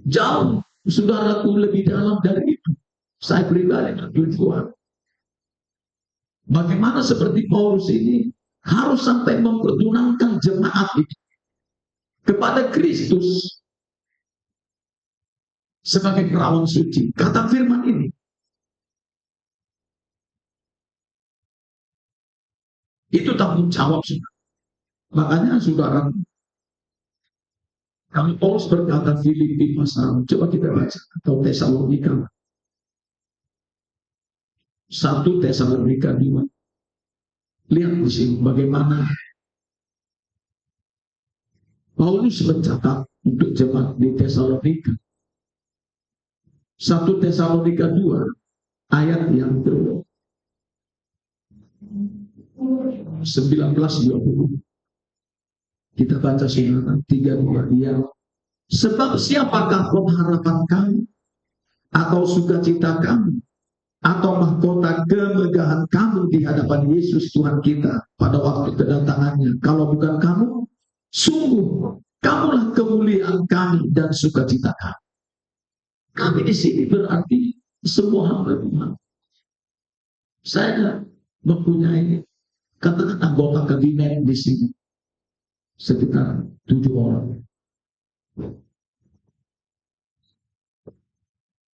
Jauh, saudaraku, lebih dalam dari itu. Saya pribadi bertujuan. Bagaimana seperti Paulus ini harus sampai mempertunangkan jemaat itu kepada Kristus sebagai perawan suci. Kata firman ini, itu tanggung jawab. Makanya saudara, kalau Paulus berkata Filipi pasal, coba kita baca, atau Tesalonika, 1 Tesalonika 2. Lihat di sini bagaimana Paulus mencatat untuk jemaat di Tesalonika. 1 Tesalonika 2 ayat yang ke 19-20. Kita baca saudara 32 dia. Sebab siapakah pengharapan kami, atau sukacita kami, atau mahkota kemegahan kamu di hadapan Yesus Tuhan kita pada waktu kedatangannya, kalau bukan kamu? Sungguh kamulah kemuliaan kami dan sukacita kami. Kami di sini berarti semua hamba Tuhan. Saya mempunyai katakan anggota kabinet di sini sekitar 7 orang.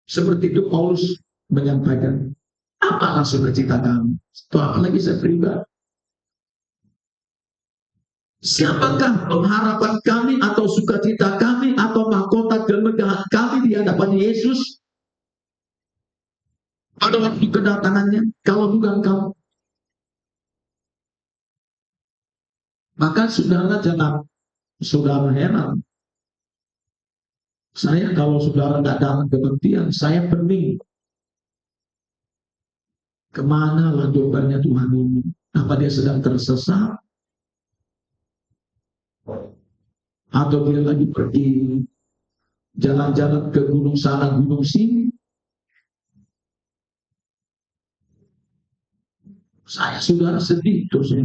Seperti itu Paulus menyampaikan, apalah sukacita kami, atau apalagi saya pribadi. Siapakah pengharapan kami, atau sukacita kami, atau mahkota kemegahan kami di hadapan Yesus pada waktu kedatangannya, kalau bukan kamu? Maka saudara jangan saudara heran. Saya kalau saudara tidak dalam kebaktian, saya pening. Kemana lanjutannya Tuhan ini? Apa dia sedang tersesat? Atau dia lagi pergi jalan-jalan ke gunung sana, gunung sini? Saya saudara sedih terus.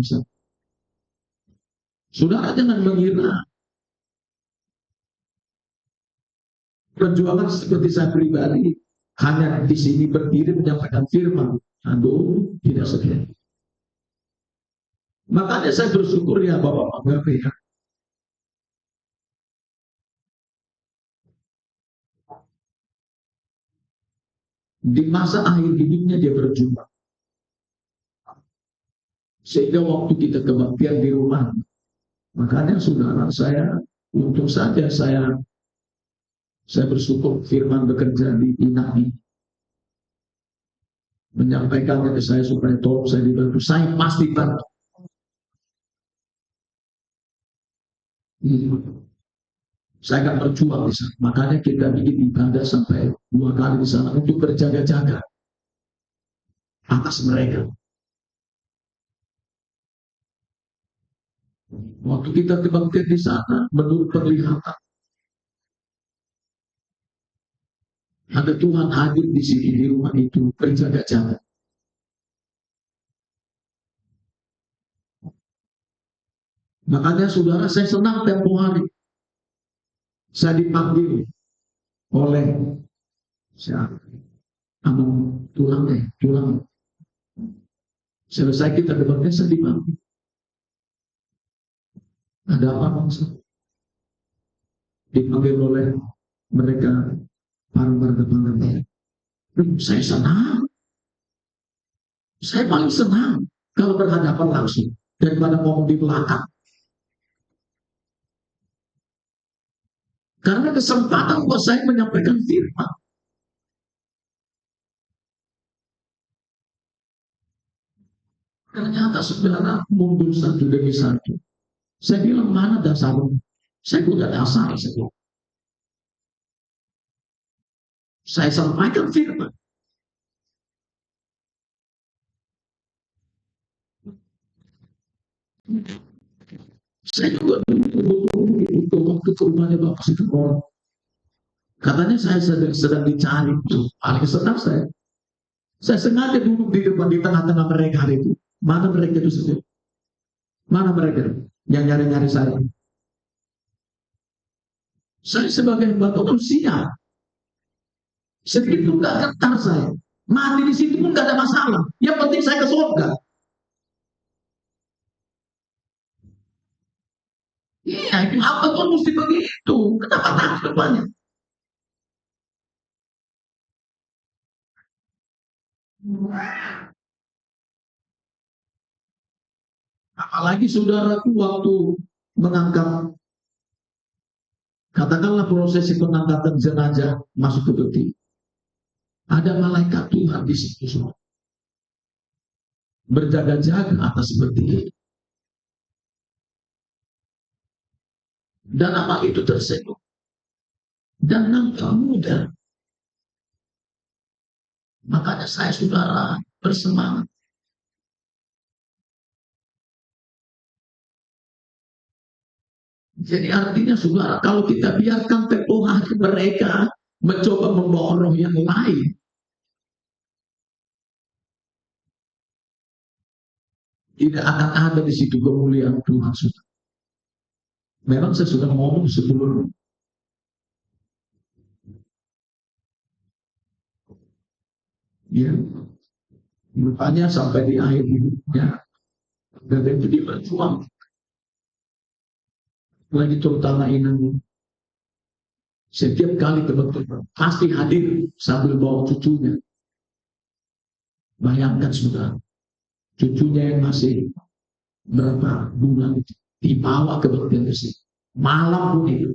Saudara jangan mengira perjuangan seperti saya pribadi hanya di sini berdiri menyampaikan firman. Aduh, tidak sedia. Makanya saya bersyukur ya Bapak-Bapak ya. Di masa akhir hidupnya dia berjuang. Sehingga waktu kita kebaktian di rumah, makanya saudara saya, untung saja saya bersyukur firman bekerja di Inami, menyampaikan ke saya supaya tolong saya dibantu. Saya pasti bantu. Saya akan berjuang di sana. Makanya kita bikin ibadah sampai 2 kali di sana untuk berjaga-jaga atas mereka. Waktu kita kebaktian di sana, menurut penglihatan, ada Tuhan hadir di sini di rumah itu berjaga-jaga. Makanya saudara, saya senang tempo hari saya dipanggil oleh siapa? Tulang. Selesai kita debatnya, saya dipanggil. Ada apa bangsa? Dipanggil oleh mereka para warga. Saya senang. Saya paling senang kalau berhadapan langsung daripada ngomong di belakang. Karena kesempatan buat saya menyampaikan firman. Ternyata saudara mundur satu demi satu. Saya bilang, mana dasarmu? Saya punya dasar. Saya sampaikan firman. Saya juga betul waktu ke rumahnya Bapak Situkor. Katanya saya sedang dicari. Paling senang saya. Saya sengaja duduk di depan, di tengah-tengah mereka hari itu. Mana mereka itu sendiri? Mana mereka yang nyari-nyari saya? Saya sebagai hamba Tuhan siap. Sedikit pun gak getar saya. Mati di situ pun gak ada masalah. Yang penting saya ke surga. Iya, itu hamba Tuhan mesti begitu. Kenapa takut banyak? Apalagi saudaraku waktu mengangkat, katakanlah prosesi pengangkatan jenazah masuk ke peti. Ada malaikat Tuhan di situ semua. Berjaga-jaga atas peti. Dan nama itu tersenyum. Dan nampak muda. Makanya saya saudara bersemangat. Jadi artinya saudara, kalau kita biarkan tempoh hari mereka mencoba membawa roh yang lain, tidak akan ada di situ kemuliaan Tuhan. Memang saya sudah ngomong sebelum, ya, rupanya sampai di akhir hidupnya, dan itu dia berjuang. Lagi terutama ini, setiap kali teman-teman pasti hadir sambil bawa cucunya. Bayangkan sudah, cucunya yang masih berapa bulan dibawa ke bagian besi. Malam pun itu.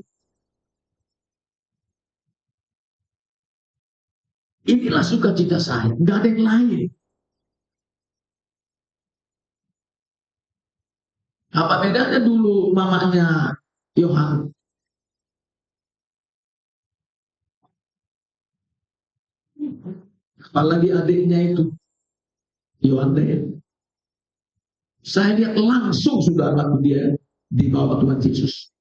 Inilah sukacita saya, nggak ada yang lain. Apa bedanya dulu mamanya Yohan? Apalagi adiknya itu, Yohan. Saya lihat langsung sudah anak dia dibawa Tuhan Yesus.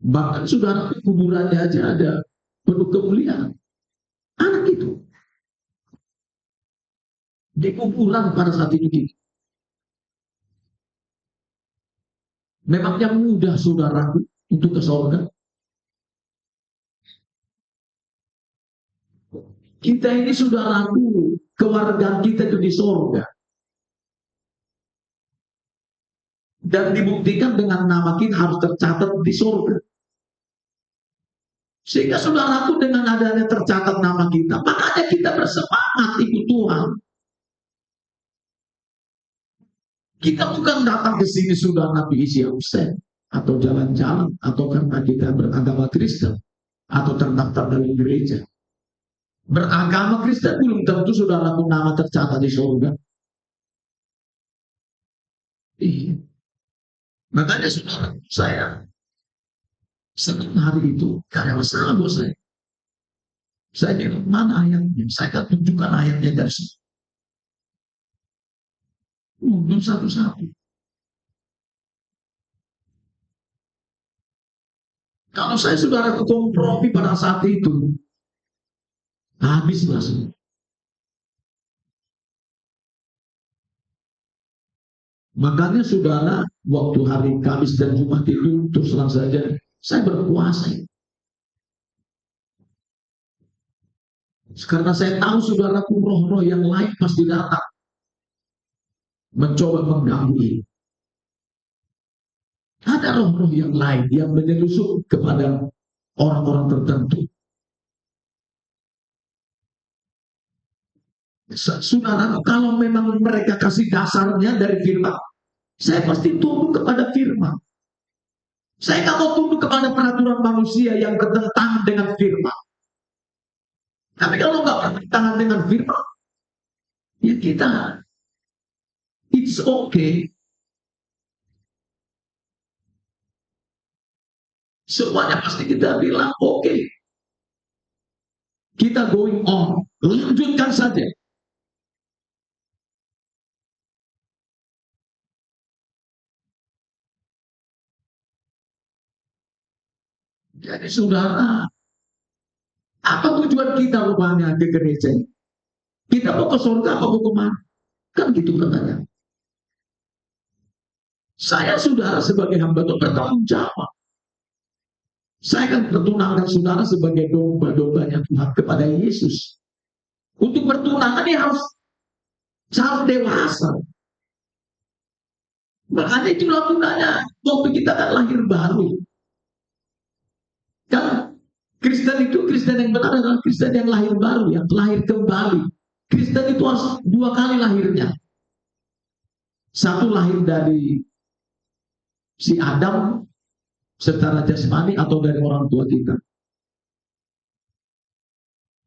Bahkan saudara kuburannya aja ada penuh kemuliaan. Anak itu di kuburan pada saat itu. Memangnya mudah saudara untuk ke surga? Kita ini saudaraku, keluarga kita itu di surga. Dan dibuktikan dengan nama kita harus tercatat di surga. Sehingga saudaraku dengan adanya tercatat nama kita, makanya kita bersemangat ikut Tuhan. Kita bukan datang ke sini sudah Nabi isi Hussein atau jalan-jalan atau karena kita beragama Kristen atau terdaftar dalam gereja. Beragama Kristen belum tentu saudaraku nama tercatat di surga. Iya. Makanya saudara saya senang hari itu karena masalah buat saya. Saya bilang mana ayatnya? Saya akan tunjukkan ayatnya dari sini. Belum satu-satu. Kalau saya saudara kompromi pada saat itu, habislah semua. Makanya saudara, waktu hari Kamis dan Jumat itu, terus terang saja, saya berpuasa. Karena saya tahu saudaraku roh-roh yang lain pasti datang. Mencoba mengganggu ini. Ada roh-roh yang lain yang menyelusup kepada orang-orang tertentu. Saudara, kalau memang mereka kasih dasarnya dari firman, saya pasti tunduk kepada firman. Saya nggak mau tunduk kepada peraturan manusia yang bertentangan dengan firman. Tapi kalau nggak bertentangan dengan firman, ya kita, it's okay. Semuanya pasti kita bilang oke. Okay. Kita going on, lanjutkan saja. Jadi saudara, apa tujuan kita rupanya ke gereja? Kita mau ke surga apa mau kemana? Kan gitu katanya. Saya saudara sebagai hamba Tuhan bertanggung jawab. Saya akan pertunangan saudara sebagai domba-dombanya Tuhan kepada Yesus. Untuk pertunangan ini harus dewasa. Makanya itulah gunanya waktu kita kan lahir baru. Kan Kristen itu, Kristen yang benar adalah Kristen yang lahir baru, yang lahir kembali. Kristen itu harus dua kali lahirnya. Satu lahir dari si Adam secara jasmani atau dari orang tua kita.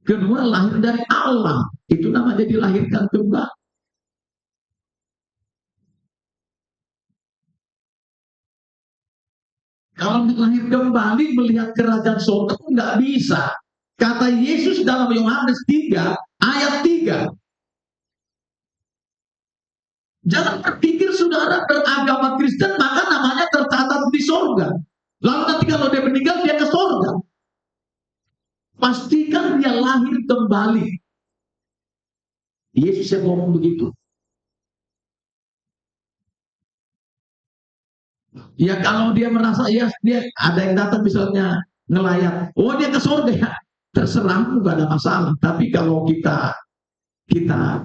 Kedua lahir dari Allah, itu namanya dilahirkan kembali. Kalau lahir kembali melihat kerajaan surga nggak bisa. Kata Yesus dalam Yohanes 3 ayat 3. Jangan berpikir saudara beragama Kristen maka namanya tercatat di surga. Lalu nanti kalau dia meninggal dia ke surga. Pastikan dia lahir kembali. Yesus yang ngomong begitu. Ya kalau dia merasa ya dia ada yang datang misalnya ngelayat, oh dia ke surga ya, terserah nggak ada masalah. Tapi kalau kita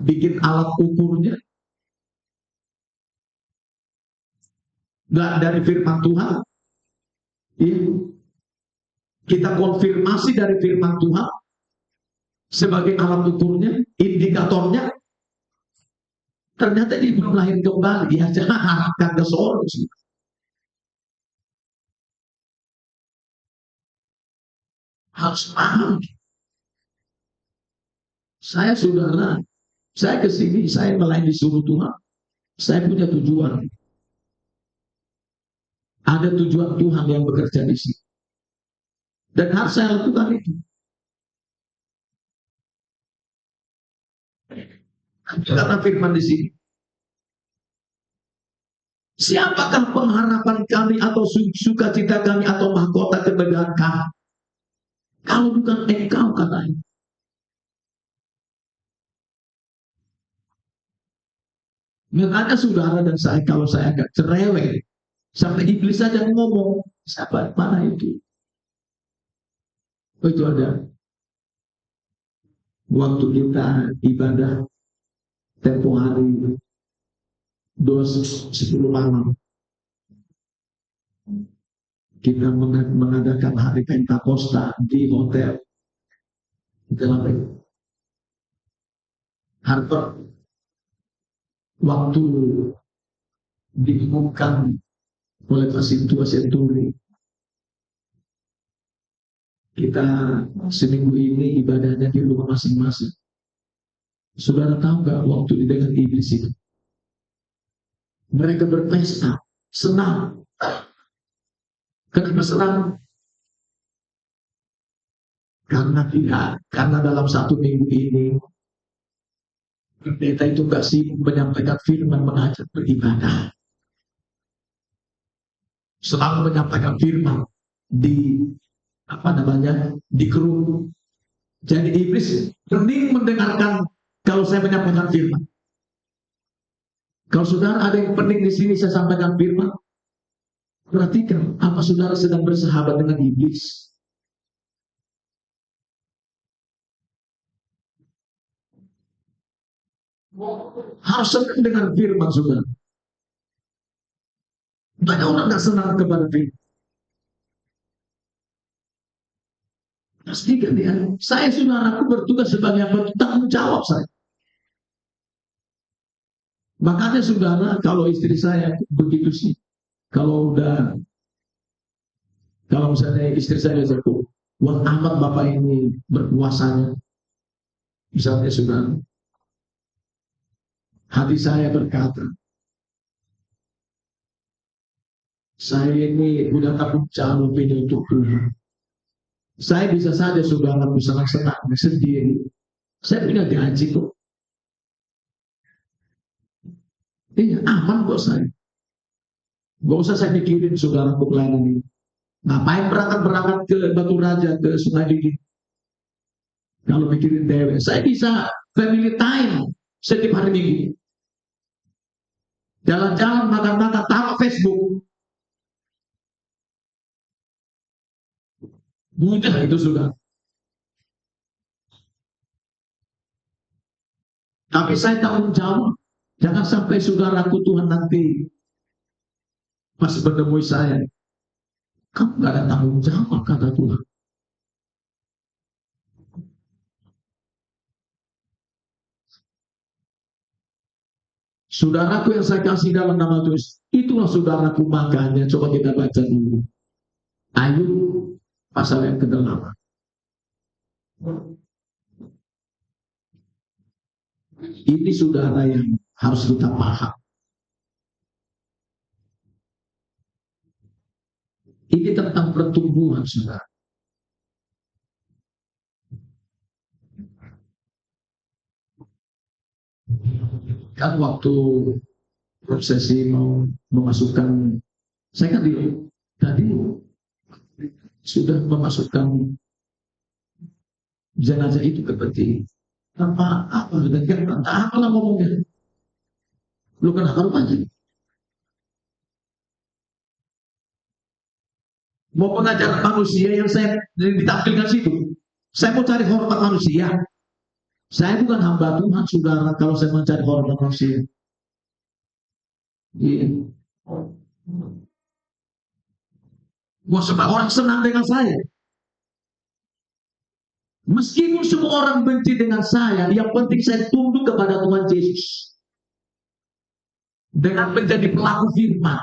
bikin alat ukurnya nggak dari firman Tuhan, ya, kita konfirmasi dari firman Tuhan sebagai alat ukurnya, indikatornya, ternyata dia belum lahir kembali. Ya jangan harapkan ke surga. Harus paham. Saya saudara, saya kesini, saya melayani disuruh Tuhan. Saya punya tujuan. Ada tujuan Tuhan yang bekerja di sini. Dan harus saya lakukan itu. Karena firman di sini. Siapakah pengharapan kami atau sukacita kami atau mahkota kemegahan kami? Kalau bukan engkau katanya. Makanya saudara dan saya kalau saya agak cerewet, sampai iblis saja ngomong, siapa mana itu? Oh itu ada. Waktu kita ibadah tempo hari 10 malam, kita mengadakan hari Pentakosta di hotel dalam Harvard. Waktu diumumkan oleh Pasintua Senturi, kita seminggu ini ibadahnya di rumah masing-masing. Saudara tahu nggak waktu dengan iblis itu? Mereka berpesta, senang. Kenapa senang? Karena dalam satu minggu ini pendeta itu nggak sibuk menyampaikan firman, mengajak beribadah. Selalu menyampaikan firman di di grup. Jadi iblis pening mendengarkan kalau saya menyampaikan firman. Kalau saudara ada yang pening di sini saya sampaikan firman, perhatikan apa saudara sedang bersahabat dengan iblis. Harus senang dengan firman saudara. Banyak orang tidak senang kepada firman. Pastikan ya, saya saudaraku bertugas sebagai tanggung jawab saya. Makanya saudara, kalau istri saya begitu sih, kalau misalnya istri saya jatuh, wah amat bapak ini berpuasanya, misalnya saudara, hati saya berkata, saya ini udah tanggung jawab ini untuk Tuhan. Saya bisa saja saudara senang-senang sendiri. Saya punya gaji kok. Iya, aman kok saya. Gak usah saya mikirin saudara pelayanan ini. Ngapain berangkat ke Batu Raja, ke Sungai Dingin? Kalau mikirin dewe, saya bisa family time setiap hari Minggu. Jalan-jalan, makan-makan, taruh Facebook. Mudah itu sudah. Tapi saya tanggung jawab. Jangan sampai saudaraku Tuhan nanti pas menemui saya. Kamu gak ada tanggung jawab, kata Tuhan. Saudaraku yang saya kasih dalam nama Tuhan, itulah saudaraku, makanya coba kita baca dulu. Ayub pasal yang ke-8. Ini saudara yang harus kita paham. Ini tentang pertumbuhan, saudara. Kan waktu prosesi mau memasukkan, saya kan tadi sudah memasukkan jenazah itu ke peti. Apa dan kan apalah ngomongnya. Lu kan harus aja. Mau pengajaran manusia yang saya ditampilkan situ. Saya mau cari hormat manusia. Saya bukan hamba Tuhan, saudara, kalau saya mencari hormat manusia. Iya. Mau semua orang senang dengan saya. Meskipun semua orang benci dengan saya, yang penting saya tunduk kepada Tuhan Yesus. Dengan menjadi pelaku firman.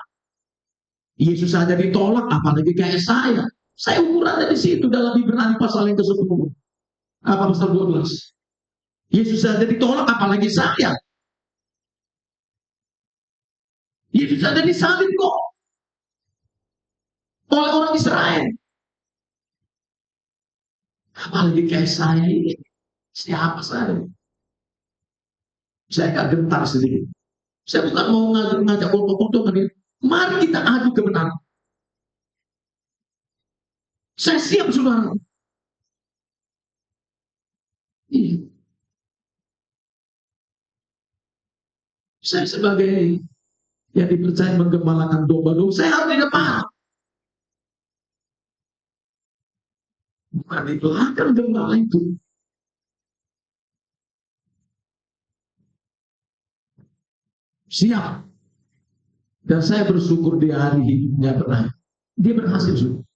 Yesus saja ditolak, apalagi kayak saya. Saya ukurannya di situ dalam Ibrani pasal yang ke-10. Apa pasal 12. Yesus saja ditolak, apalagi saya. Yesus saja disalib kok oleh orang Israel. Apalagi kayak saya ini. Siapa saya? Saya agak gentar sedikit. Saya bukan mau ngajak foto-foto. Mari kita adu kebenaran. Saya siap, saudara. Iya. Saya sebagai yang dipercaya menggembalakan domba-domba, saya harus di depan. Bukan di belakang gembala itu. Siap. Dan saya bersyukur di hari hidupnya pernah. Dia berhasil, saudara.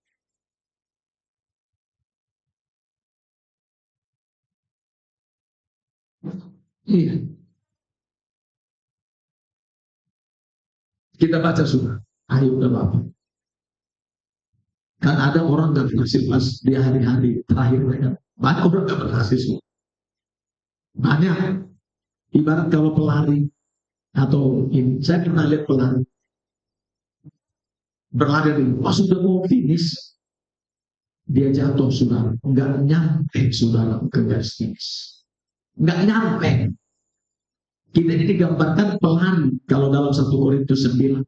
Iya. Kita baca sudah. Ayub 8. Kan ada orang gak berhasil pas di hari-hari terakhir mereka. Banyak orang gak berhasil semua. Banyak. Ibarat kalau pelari atau ini, saya pernah lihat pelari berlari dulu, pas sudah mau finish dia jatuh, saudara. Nggak nyampe, saudara, ke garis finish. Nggak nyampe. Kita ini digambarkan pelari kalau dalam 1 Korintus 9.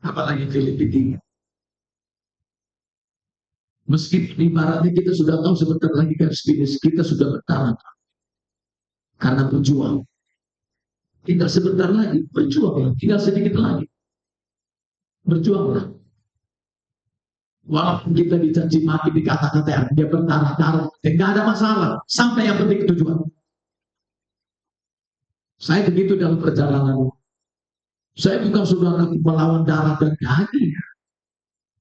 Apalagi Filipi 3. Meskipun ibaratnya kita sudah tahu sebentar lagi garis finish, kita sudah bertahan. Karena berjuang. Tinggal sebentar lagi, berjuang. Tinggal sedikit lagi. Berjuanglah. Walaupun kita dicaci maki, dikata-kata dia berdarah-darah, tidak ada masalah. Sampai yang penting tujuan. Saya begitu dalam perjalanan. Saya bukan saudara melawan darah dan daging,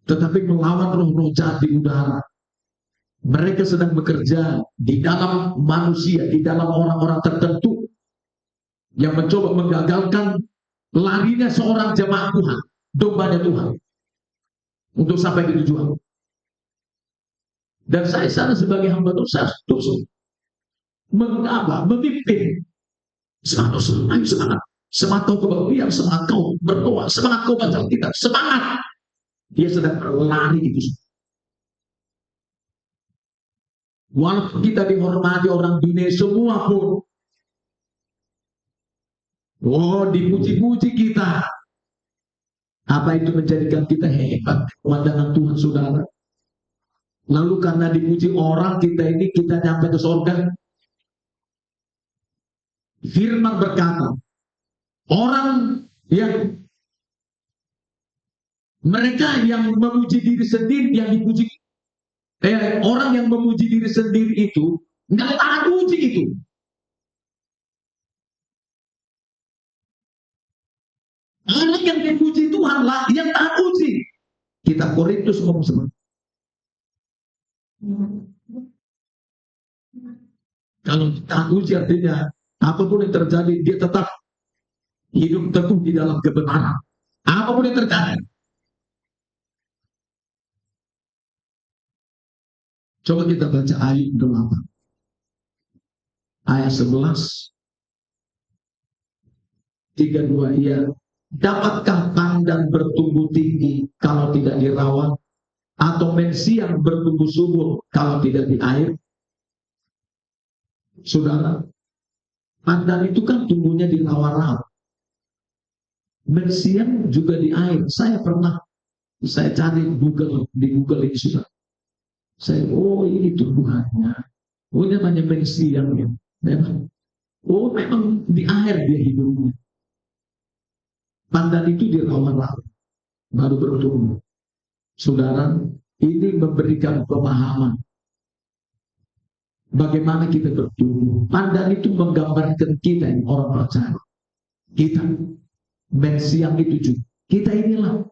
tetapi melawan roh-roh jahat di udara. Mereka sedang bekerja di dalam manusia, di dalam orang-orang tertentu yang mencoba menggagalkan larinya seorang jemaat Tuhan, dombanya Tuhan, untuk sampai ke tujuan. Dan saya sana sebagai hamba Tuhan, saya terus memimpin. Semangat, ayo semangat. Semangat kau kebahagiaan, semangat kau berdoa, semangat kau baca Alkitab, semangat. Dia sedang berlari itu. Walaupun kita dihormati orang dunia semua pun, dipuji-puji kita. Apa itu menjadikan kita hebat? Pemandangan Tuhan, saudara. Lalu karena dipuji orang, kita nyampe ke surga. Firman berkata, orang yang Mereka yang memuji diri sendiri, yang dipuji, orang yang memuji diri sendiri itu nggak tahan uji itu. Orang yang dipuji Tuhan lah yang tahan uji. Kita Korintus ngomong seperti kalau tahan uji artinya apapun yang terjadi dia tetap hidup teguh di dalam kebenaran. Apapun yang terjadi. Coba kita baca ayat 8. Ayat 11. 32 ia dapatkah pandan bertumbuh tinggi kalau tidak dirawat, atau mensiang bertumbuh subur kalau tidak di air? Saudara, pandan itu kan tumbuhnya di rawa-rawa. Mensiang juga di air. Saya cari di Google ini sudah. Ini tumbuhannya. Ini namanya mensiang ya. Memang di air dia hidupnya. Pandan itu di rawa-rawa baru bertumbuh. Saudara, ini memberikan pemahaman bagaimana kita bertumbuh. Pandan itu menggambarkan kita yang orang percaya. Kita mensiang itu juga. Kita inilah.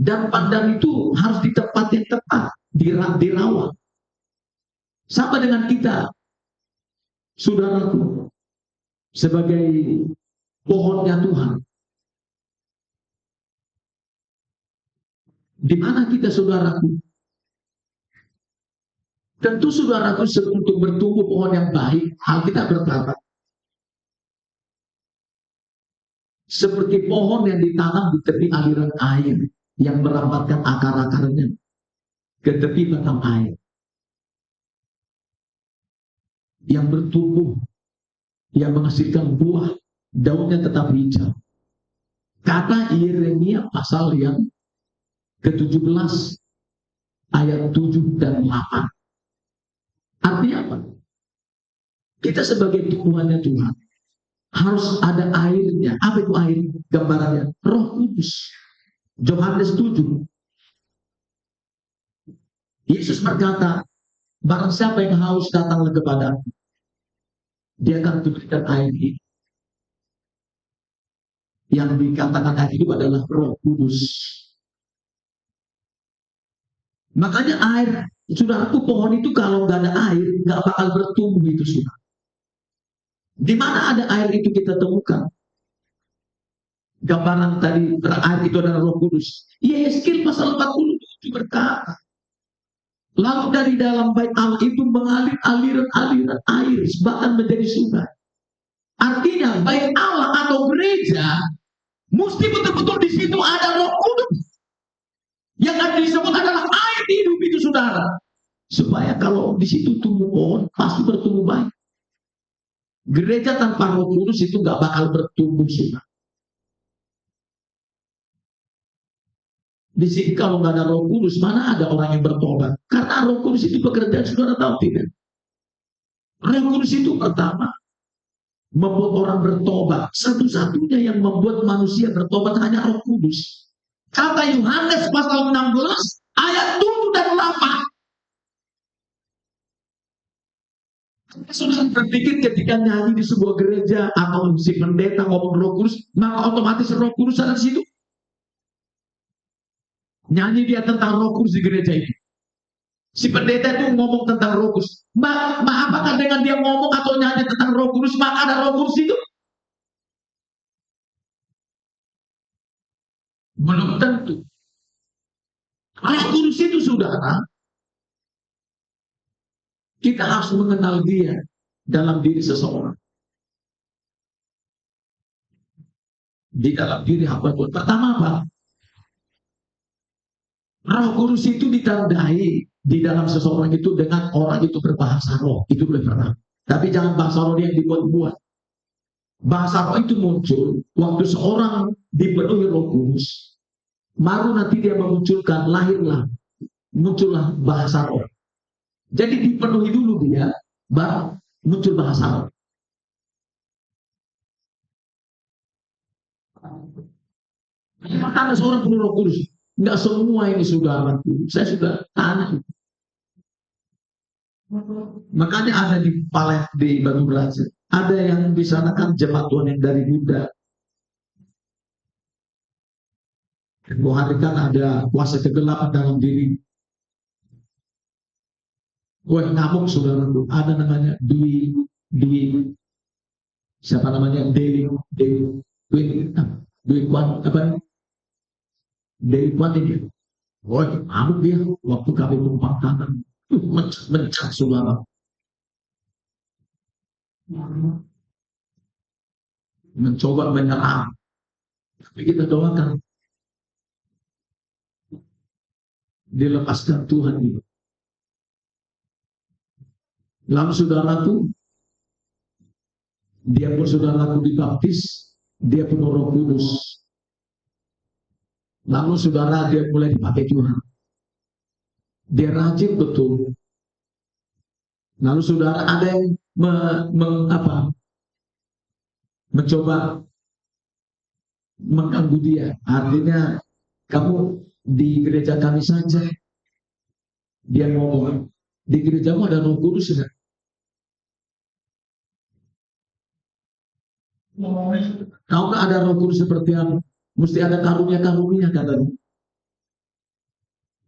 Dan pandan itu harus di tempat yang tepat, dirawat. Sama dengan kita, saudaraku, sebagai pohonnya Tuhan. Di mana kita, saudaraku? Tentu saudaraku, untuk bertumbuh pohon yang baik, Alkitab berkata, seperti pohon yang ditanam di tepi aliran air, yang merambatkan akar-akarnya ke tepi batang air, yang bertumbuh, yang menghasilkan buah, daunnya tetap hijau. Kata Yeremia pasal yang ke-17 ayat 7 dan 8. Artinya apa? Kita sebagai tumbuhannya Tuhan harus ada airnya. Apa itu air? Gambarannya Roh Kudus. Yohanes 7. Yesus berkata, barang siapa yang haus datanglah kepadaku, dia akan kuberikan air ini. Yang dikatakan air itu adalah Roh Kudus. Makanya air, saudaraku, pohon itu kalau nggak ada air nggak bakal bertumbuh itu, saudara. Di mana ada air itu kita temukan? Gambaran tadi air itu adalah Roh Kudus. Yesaya pasal 47 berkata, lalu dari dalam bait Allah itu mengalir aliran-aliran air, bahkan menjadi sungai. Artinya bait Allah atau gereja mesti betul-betul di situ ada Roh Kudus. Yang akan disebut adalah air hidup itu, saudara. Supaya kalau di situ tumbuh pohon, pasti bertumbuh baik. Gereja tanpa Roh Kudus itu nggak bakal bertumbuh, saudara. Di sini kalau nggak ada Roh Kudus, mana ada orang yang bertobat? Karena Roh Kudus itu pekerjaan, saudara tahu tidak? Roh Kudus itu pertama membuat orang bertobat. Satu-satunya yang membuat manusia bertobat hanya Roh Kudus. Kata Yohanes pasal 16 ayat 7 dan 8. Saudara berpikir ketika nyanyi di sebuah gereja atau si pendeta ngomong Roh Kudus, maka otomatis Roh Kudus ada di situ. Nyanyi dia tentang Roh Kudus di gereja itu. Si pendeta itu ngomong tentang Roh Kudus. Apakah dengan dia ngomong atau nyanyi tentang Roh Kudus maka ada Roh Kudus itu? Belum tentu. Roh Kudus itu, saudara, kita harus mengenal dia dalam diri seseorang. Di dalam diri hamba Tuhan. Pertama apa? Roh Kudus itu ditandai di dalam seseorang itu dengan orang itu berbahasa roh. Itu boleh pernah. Tapi jangan bahasa roh yang dibuat-buat. Bahasa roh itu muncul waktu seorang dipenuhi Roh Kudus. Baru nanti dia memunculkan, muncullah bahasa roh. Jadi dipenuhi dulu dia, baru muncul bahasa roh. Maka ada seorang penuh Roh Kudus. Enggak semua ini saudaraku. Saya sudah tanya. Makanya ada di Palet di Batu Beraja. Ada yang di sana kan jemaat Tuhan yang dari Buddha. Bahwa kan ada kuasa kegelapan dalam diri. Wah, ngamuk saudaraku. Ada namanya Dwi, Dwi, siapa namanya? Dewi, Dewi, Dwi, Dwi Kwan, apa? Dewi Kwan ini. Wah, ngamuk dia. Waktu kami tumpang tangan. Mencak saudara. Mencoba menyerang. Tapi kita doakan. Dilepaskan Tuhan itu. Lalu saudaraku, dia pun saudaraku dibaptis, dia penuh Roh Kudus. Lalu saudara dia mulai dipakai Tuhan. Dia rajin betul. Lalu saudara ada yang mencoba mengganggu dia. Artinya kamu di gereja kami saja. Dia ngomong, di gerejamu ada Roh Kudus ya? Kau nggak ada Roh Kudus seperti apa? Mesti ada karunia-karunia katanya.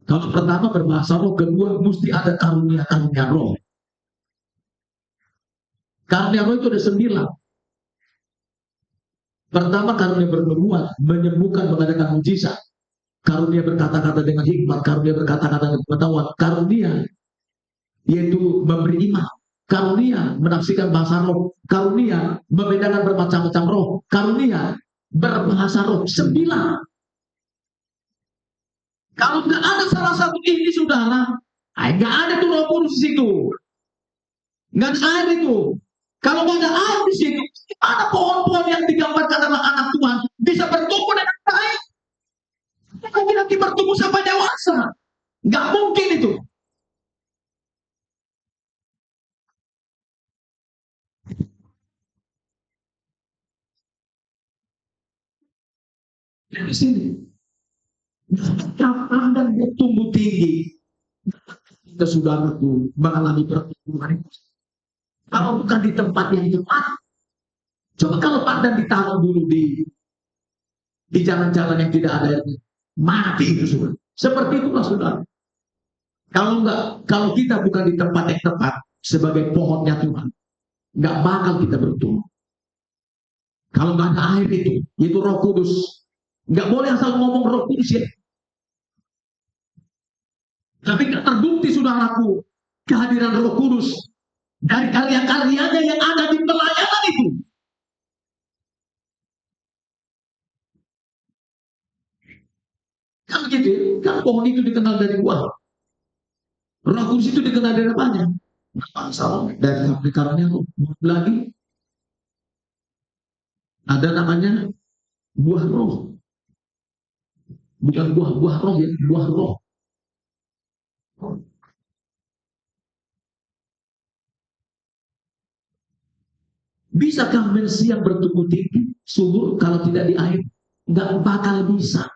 Kalau pertama berbahasa roh, kedua mesti ada karunia-karunia roh. Karunia roh itu ada 9. Pertama karunia bernubuat, menyembuhkan, mengadakan mujizat. Karunia berkata-kata dengan hikmat, karunia berkata-kata dengan pengetahuan, karunia yaitu memberi iman, karunia menafsirkan bahasa roh, karunia membedakan bermacam-macam roh, karunia berbahasa roh. 9. Kalau nggak ada salah satu ini saudara, nggak ada tuh Roh Kudus di situ, nggak ada air itu. Kalau nggak ada air di situ, ada pohon-pohon yang digambarkan adalah anak Tuhan bisa bertumbuh dengan baik. Mungkin nanti bertumbuh sampai dewasa, nggak mungkin itu. Di sini, kapan dan bertumbuh tinggi, kita sudah mengalami pertumbuhan. Kalau bukan di tempat yang tepat, coba kalau pandan ditanam dulu di jalan-jalan yang tidak ada airnya, mati itu semua. Seperti itulah saudara. Kalau kita bukan di tempat yang tepat sebagai pohonnya Tuhan, nggak bakal kita bertumbuh. Kalau nggak ada air itu Roh Kudus. Nggak boleh asal ngomong Roh Kudus ya. Tapi nggak terbukti saudaraku kehadiran Roh Kudus dari karya-karyanya yang ada di pelayanan itu. Kan gitu, kan pohon itu dikenal dari buah. Roh Kudus itu dikenal dari apanya? Masalah dari karena lagi ada namanya buah roh, bukan buah roh ya, buah roh. Bisakah manusia bertumbuh tinggi subur kalau tidak di air? Nggak bakal bisa.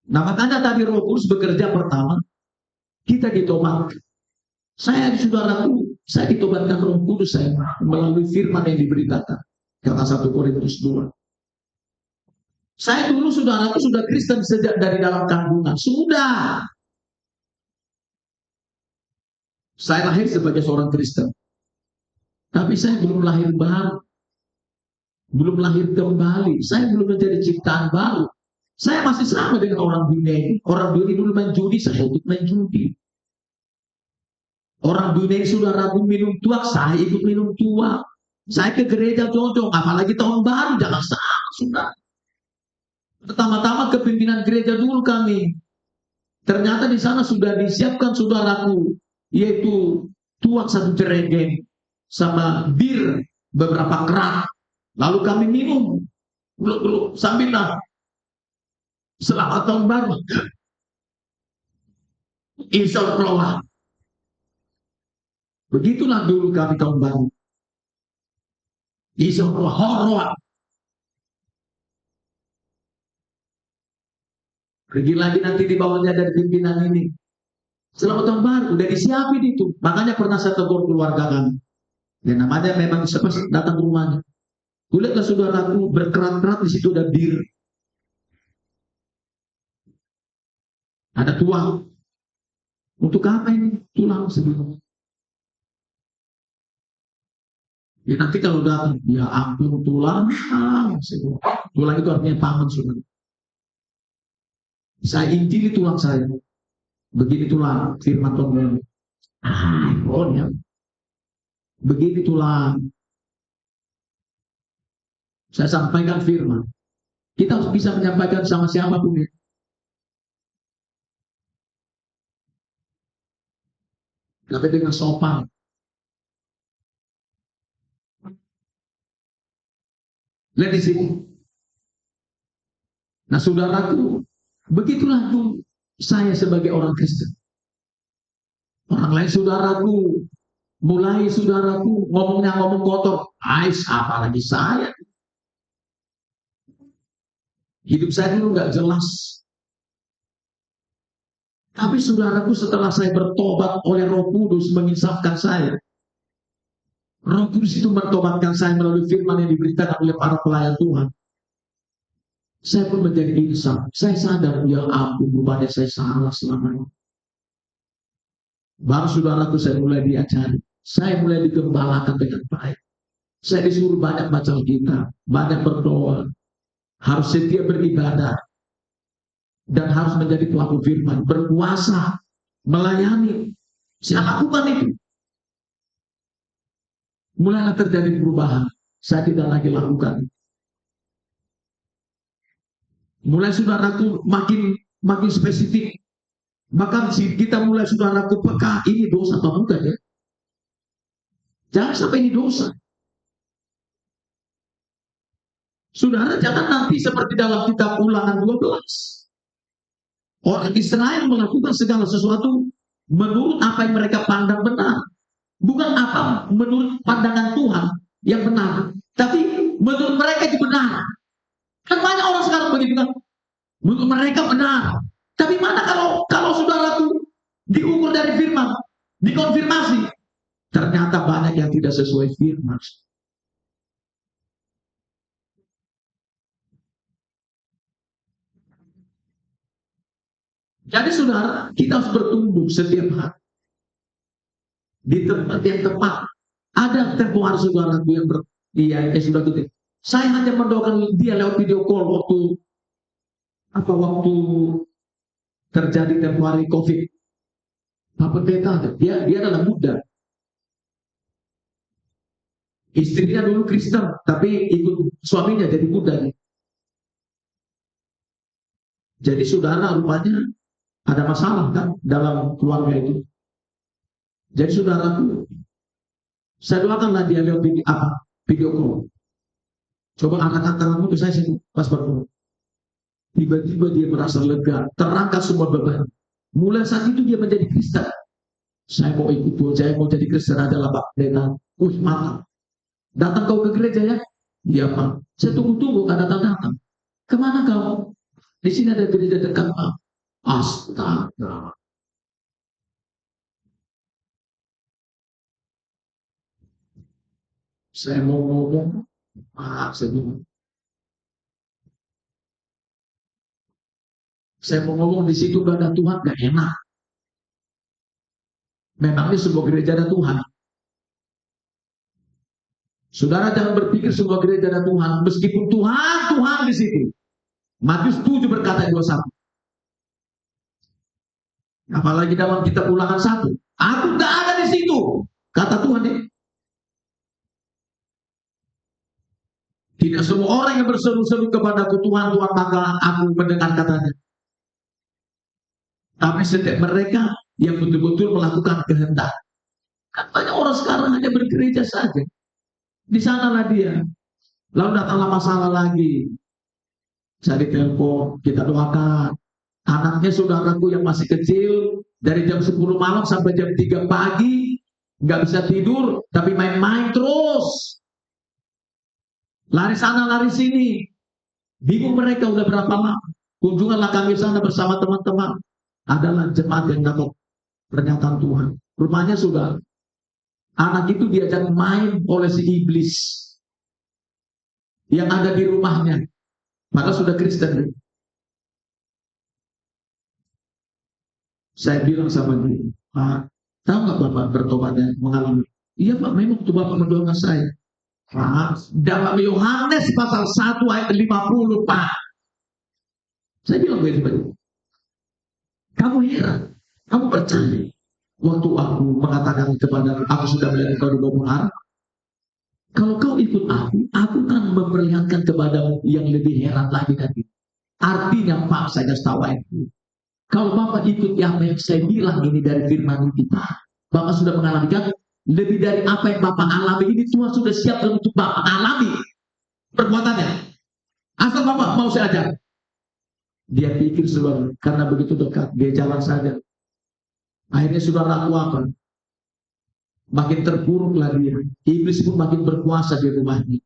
Nah makanya tadi Roh Kudus bekerja pertama, kita ditobatkan. Saya saudaraku, saya ditobatkan Roh Kudus saya melalui firman yang diberitakan. Kata 1 Korintus 2. Saya dulu saudaraku sudah Kristen sejak dari dalam kandungan. Sudah. Saya lahir sebagai seorang Kristen. Tapi saya belum lahir baru. Belum lahir kembali. Saya belum menjadi ciptaan baru. Saya masih sama dengan orang dunia ini. Orang dunia dulu main judi, saya ikut main judi. Orang dunia ini sudah ragu minum tuak, saya ikut minum tuak. Saya ke gereja cocok, apalagi tahun baru, jangan salah, sudah. Pertama-tama kepimpinan gereja dulu kami. Ternyata di sana sudah disiapkan saudaraku, yaitu tuak 1 jeregen, sama bir beberapa kerat. Lalu kami minum, belum sambil selamat tahun baru. Insya Allah. Begitulah dulu kami tahun baru. Insya Allah horor. Pergi lagi nanti di bawahnya dari pimpinan ini. Selamat tahun baru, udah disiapin itu. Makanya pernah saya tegur keluarga kami. Ya namanya memang datang ke rumahnya. Kulihatlah saudaraku berkerat-kerat di situ ada bir. Ada tulang. Untuk apa ini tulang sebelum? Ya nanti kalau datang, ya ampun tulang. Tulang itu artinya tangan saudara. Saya injili tulang saya. Begini tulang firman Tuhan. Ya. Begini tulang. Saya sampaikan firman. Kita harus bisa menyampaikan sama siapapun ya. Tapi dengan sopan. Lihat di sini. Nah saudaraku, begitulah tuh saya sebagai orang Kristen. Orang lain saudaraku, mulai saudaraku ngomongnya ngomong kotor. Apalagi saya. Hidup saya dulu nggak jelas. Tapi saudaraku setelah saya bertobat oleh Roh Kudus menginsafkan saya. Roh Kudus itu mentobatkan saya melalui firman yang diberitakan oleh para pelayan Tuhan. Saya pun menjadi insaf. Saya sadar, ya ampun, rupanya saya salah selama ini. Baru saudaraku saya mulai diajari. Saya mulai digembalakan dengan baik. Saya disuruh banyak baca Alkitab, banyak berdoa. Harus setia beribadah. Dan harus menjadi pelaku firman. Berpuasa, melayani. Saya lakukan itu. Mulailah terjadi perubahan. Saya tidak lagi lakukan. Mulai saudaraku makin spesifik. Maka kita mulai saudaraku peka, ini dosa atau bukan ya? Jangan sampai ini dosa. Saudara jangan nanti seperti dalam kitab Ulangan 12. Orang Israel melakukan segala sesuatu menurut apa yang mereka pandang benar. Bukan apa menurut pandangan Tuhan yang benar. Tapi menurut mereka itu benar. Kan banyak orang sekarang begitu kan. Menurut mereka benar. Tapi mana kalau saudaraku diukur dari firman, dikonfirmasi, ternyata banyak yang tidak sesuai firman. Jadi saudara, kita harus bertumbuh setiap hari di tempat yang tepat. Ada tempoh hari saudaraku yang sudah gitu. Saya hanya mendoakan dia lewat video call waktu terjadi tempoh hari COVID. Pak Pendeta, dia adalah muda. Istrinya dulu Kristen, tapi ikut suaminya jadi muda. Jadi saudara rupanya ada masalah kan dalam keluarga itu. Jadi saudaraku, saya doakanlah dia lewat video call. Coba angkat tanganmu ke saya sini pas berdoa. Tiba-tiba dia merasa lega, terangkat semua beban. Mulai saat itu dia menjadi Kristen. Saya mau ikut Tuhan, saya mau jadi Kristen adalah Pak Pendeta. Mantap. Datang kau ke gereja ya? Iya Pak. Saya tunggu-tunggu kan datang-datang. Kemana kau? Di sini ada gereja dekat Pak. Astaga. Saya mau ngomong, saya mau ngomong di situ gak ada Tuhan, gak enak. Memangnya sebuah gereja ada Tuhan. Saudara jangan berpikir sebuah gereja ada Tuhan, meskipun Tuhan di situ. Matius 7 berkata 21. Apalagi dalam kitab Ulangan 1. Aku gak ada di situ, kata Tuhan ini. Tidak semua orang yang berseru-seru kepadaku Tuhan, maka aku mendengar katanya. Tapi setiap mereka yang betul-betul melakukan kehendak. Kan banyak orang sekarang hanya bergereja saja. Di sanalah dia. Lalu datanglah masalah lagi. Saya ditelepon, kita doakan. Anaknya saudaraku yang masih kecil, dari jam 10 malam sampai jam 3 pagi, nggak bisa tidur, tapi main-main terus. Lari sana, lari sini. Bingung mereka udah berapa lama. Kunjunganlah kami sana bersama teman-teman. Adalah jemaat yang dapat pernyataan Tuhan. Rupanya sudah anak itu diajak main oleh si iblis yang ada di rumahnya. Maka sudah Kristen. Saya bilang sama dia, Pak, tahu nggak Bapak bertobatnya mengalami? Iya Pak, memang itu Bapak mendoakan saya. Pak, dalam Yohanes pasal 1 ayat 50 Pak. Saya bilang begitu. Kamu heran, kamu percaya. Waktu aku mengatakan kepada aku sudah melihat engkau di bawah pengaruh. Kalau kau ikut aku akan memperlihatkan kepadamu yang lebih heran lagi dari itu. Artinya Pak, saya kasih tahu itu. Kalau Bapak ikuti apa yang saya bilang ini dari firman kita, Bapak sudah mengalami kan lebih dari apa yang Bapak alami ini Tuhan sudah siap untuk Bapak alami perbuatannya. Asal Bapak mau saya ajar. Dia pikir saudara, karena begitu dekat, dia jalan saja. Akhirnya saudara apa? Makin terpuruklah dia. Iblis pun makin berkuasa di rumahnya.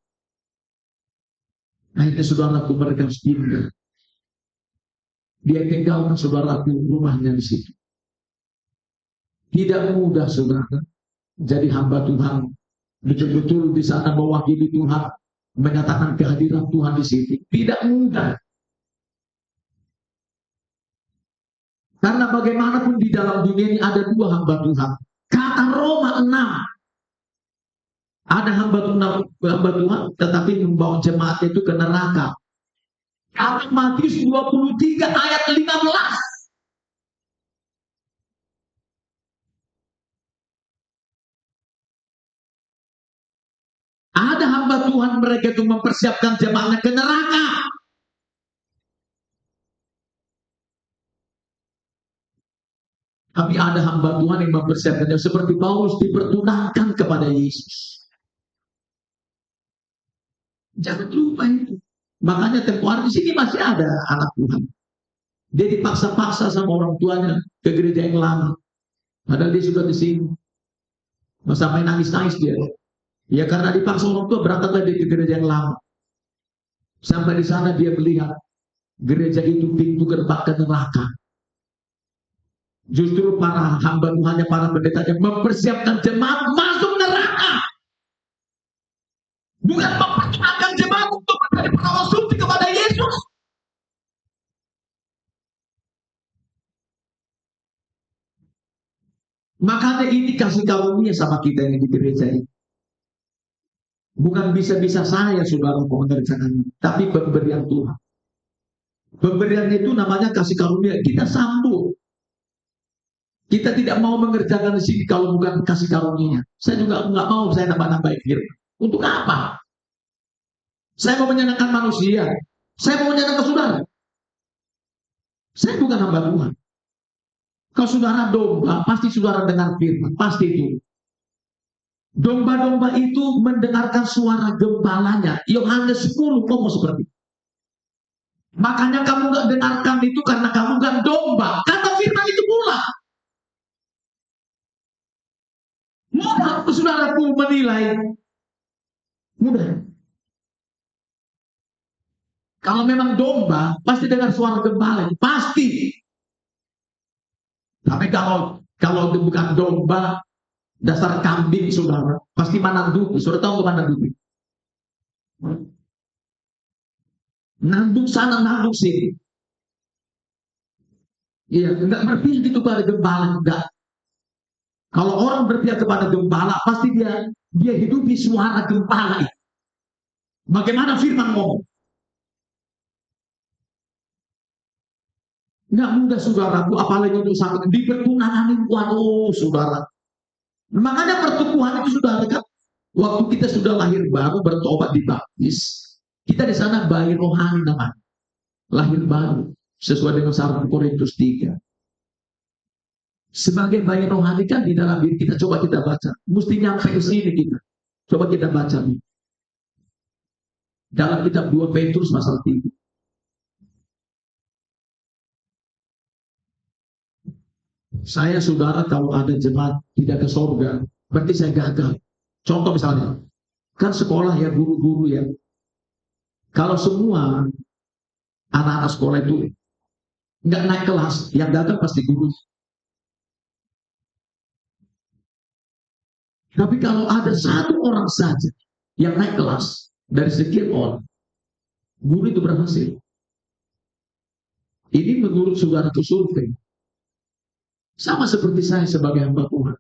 Akhirnya saudaraku mereka harus pindah. Dia tinggalkan saudaraku rumahnya di situ. Tidak mudah saudara jadi hamba Tuhan, betul-betul di sana mewakili Tuhan, menyatakan kehadiran Tuhan di situ. Tidak mudah. Karena bagaimanapun di dalam dunia ini ada dua hamba Tuhan. Kata Roma 6, ada hamba Tuhan tetapi membawa jemaat itu ke neraka. Kata Matius 23 ayat 15. Ada hamba Tuhan mereka itu mempersiapkan jemaatnya ke neraka. Tapi ada hamba Tuhan yang mempersiapkannya seperti Paulus dipertunangkan kepada Yesus. Jangan lupa itu. Makanya tempoh hari di sini masih ada anak Tuhan. Dia dipaksa-paksa sama orang tuanya ke gereja yang lama. Padahal dia sudah di sini. Sampai nangis-nangis dia. Ya karena dipaksa orang tua berangkatlah dia ke gereja yang lama. Sampai di sana dia melihat gereja itu pintu gerbang ke neraka. Justru para hamba Tuhannya, para pendetanya mempersiapkan jemaat masuk neraka. Bukan mempersiapkan jemaat untuk menjadi konsumsi kepada Yesus. Makanya ini kasih karunia sama kita yang di gereja ini. Bukan bisa-bisa saya saudara mengerjakan, tapi pemberian Tuhan. Pemberian itu namanya kasih karunia. Kita sambut. Kita tidak mau mengerjakan di sini kalau bukan kasih karunia. Saya juga nggak mau saya nambah-nambah firman. Untuk apa? Saya mau menyenangkan manusia. Saya mau menyenangkan saudara. Saya bukan hamba Tuhan. Kalau saudara domba, pasti saudara dengar firman. Pasti itu. Domba-domba itu mendengarkan suara gembalanya. Yohanes 10 ngomong seperti itu. Makanya kamu gak dengarkan itu karena kamu gak domba. Kata firman itu pula. Mudah saudaraku menilai. Mudah. Kalau memang domba, pasti dengar suara gembala. Pasti. Tapi kalau bukan domba, dasar kambing saudara, pasti mananduki. Saudara tahu ke mananduki? Nanduk sana, nanduk sini. Iya, enggak berpihak itu pada gembala, enggak. Kalau orang berpihak kepada gembala, pasti dia hidupi suara gembala. Bagaimana firman ngomong? Enggak mudah saudaraku, apalagi untuk sampai di pertunangan itu, waduh saudara. Makanya pertumbuhan itu sudah dekat. Waktu kita sudah lahir baru bertobat dibaptis, kita di sana bayi rohani namanya, lahir baru sesuai dengan 1 Korintus 3. Sebagai bayi rohani kan di dalam diri kita, coba kita baca, mesti nyampe ke sini kita. Coba kita baca nih. Dalam kitab 2 Petrus pasal 3. Saya saudara kalau ada jemaat tidak ke surga, berarti saya gagal. Contoh misalnya, kan sekolah ya guru-guru ya. Kalau semua anak-anak sekolah itu nggak naik kelas, yang gagal pasti guru. Tapi kalau ada satu orang saja yang naik kelas dari sekian orang, guru itu berhasil. Ini menurut saudara survei. Sama seperti saya sebagai hamba Tuhan.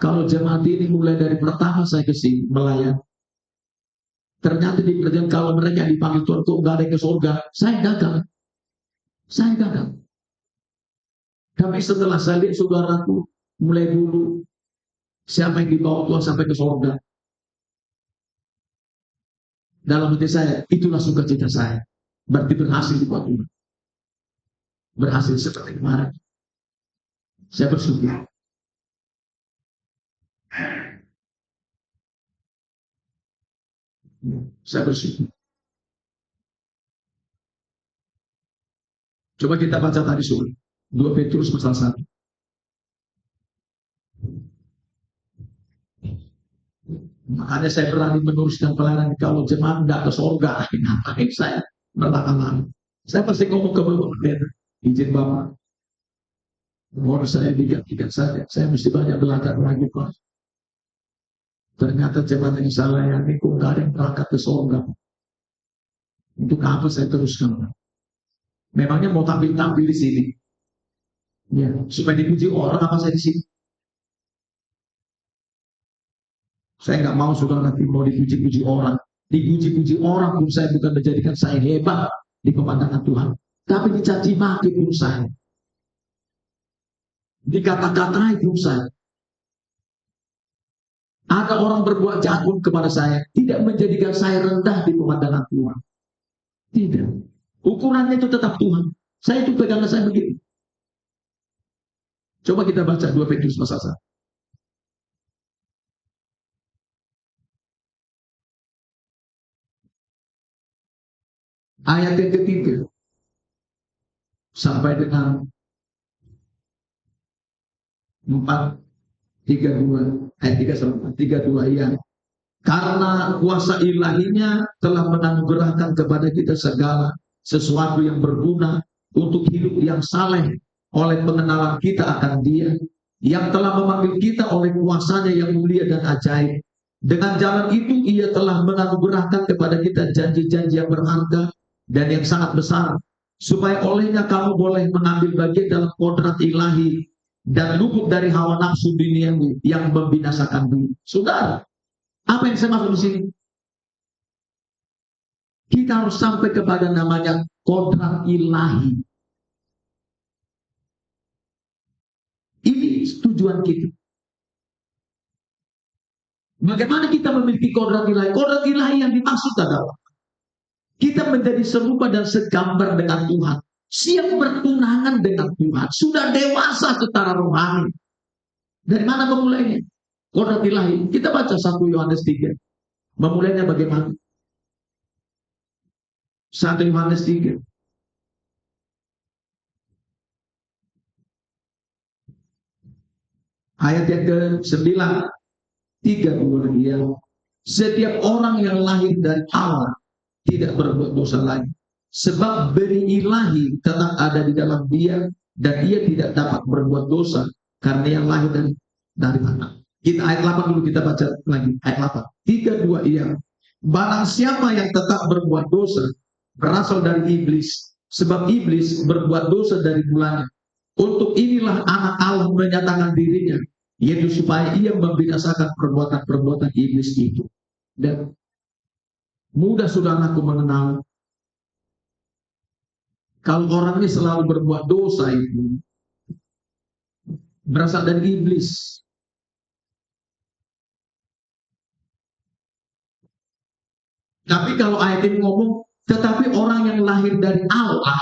Kalau jemaat ini mulai dari pertama saya ke sini melayani, ternyata di kerjaan kalau mereka dipanggil Tuhan kok nggak ada ke surga, saya gagal. Saya gagal. Tapi setelah saya lihat saudaraku mulai dulu siapa yang dibawa Tuhan sampai ke surga, dalam hati saya itulah sukacita saya. Berarti berhasil di Tuhan. Berhasil seperti kemarin. Saya bersyukur. Saya bersyukur. Coba kita baca tadi sore. 2 Petrus pasal 1. Makanya saya berani meneruskan pelayanan kalau jemaat nggak ke surga. Ngapain saya berlama-lama? Saya pasti ngomong ke Bapak Pendeta, izin Bapak, mohon saya digantikan saja. Saya mesti banyak belajar lagi Pak. Ternyata jemaat yang salah yang ini kok nggak ada yang berangkat ke surga. Untuk apa saya teruskan? Memangnya mau tampil-tampil di sini? Ya, supaya dipuji orang apa saya di sini? Saya nggak mau sudah nanti mau dipuji-puji orang. Dipuji-puji orang pun saya bukan menjadikan saya hebat di pemandangan Tuhan. Tapi dicaci maki pun saya. Dikata-katai pun saya. Ada orang berbuat jahat pun kepada saya. Tidak menjadikan saya rendah di pemandangan Tuhan. Tidak. Ukurannya itu tetap Tuhan. Saya itu pegangan saya begini. Coba kita baca 2 Petrus pasal 1. Ayat yang ketiga sampai dengan 4:32 ayat 3 sampai 32 yang karena kuasa ilahinya telah menganugerahkan kepada kita segala sesuatu yang berguna untuk hidup yang saleh oleh pengenalan kita akan Dia yang telah memanggil kita oleh kuasanya yang mulia dan ajaib. Dengan jalan itu Ia telah menganugerahkan kepada kita janji-janji yang berharga dan yang sangat besar, supaya olehnya kamu boleh mengambil bagian dalam kodrat ilahi dan luput dari hawa nafsu duniawi yang membinasakan diri. Saudara, apa yang saya maksud di sini? Kita harus sampai kepada namanya kodrat ilahi. Ini tujuan kita. Bagaimana kita memiliki kodrat ilahi? Kodrat ilahi yang dimaksud adalah kita menjadi serupa dan segambar dengan Tuhan. Siap bertunangan dengan Tuhan. Sudah dewasa secara rohani. Dari mana memulainya? Kodrat ilahi. Kita baca 1 Yohanes 3. Memulainya bagaimana? 1 Yohanes 3. Ayat yang ke-9. 3 dia. Setiap orang yang lahir dari Allah tidak berbuat dosa lagi. Sebab benih ilahi tetap ada di dalam dia dan ia tidak dapat berbuat dosa karena yang lahir dari anak. Kita ayat 8 dulu kita baca lagi. Ayat 8. 3:2 ia. Barang siapa yang tetap berbuat dosa berasal dari iblis. Sebab iblis berbuat dosa dari mulanya. Untuk inilah anak Allah menyatakan dirinya, yaitu supaya ia membinasakan perbuatan-perbuatan iblis itu. Dan mudah saudaraku mengenal kalau orang ini selalu berbuat dosa itu berasal dari iblis. Tapi kalau ayat ini ngomong, tetapi orang yang lahir dari Allah,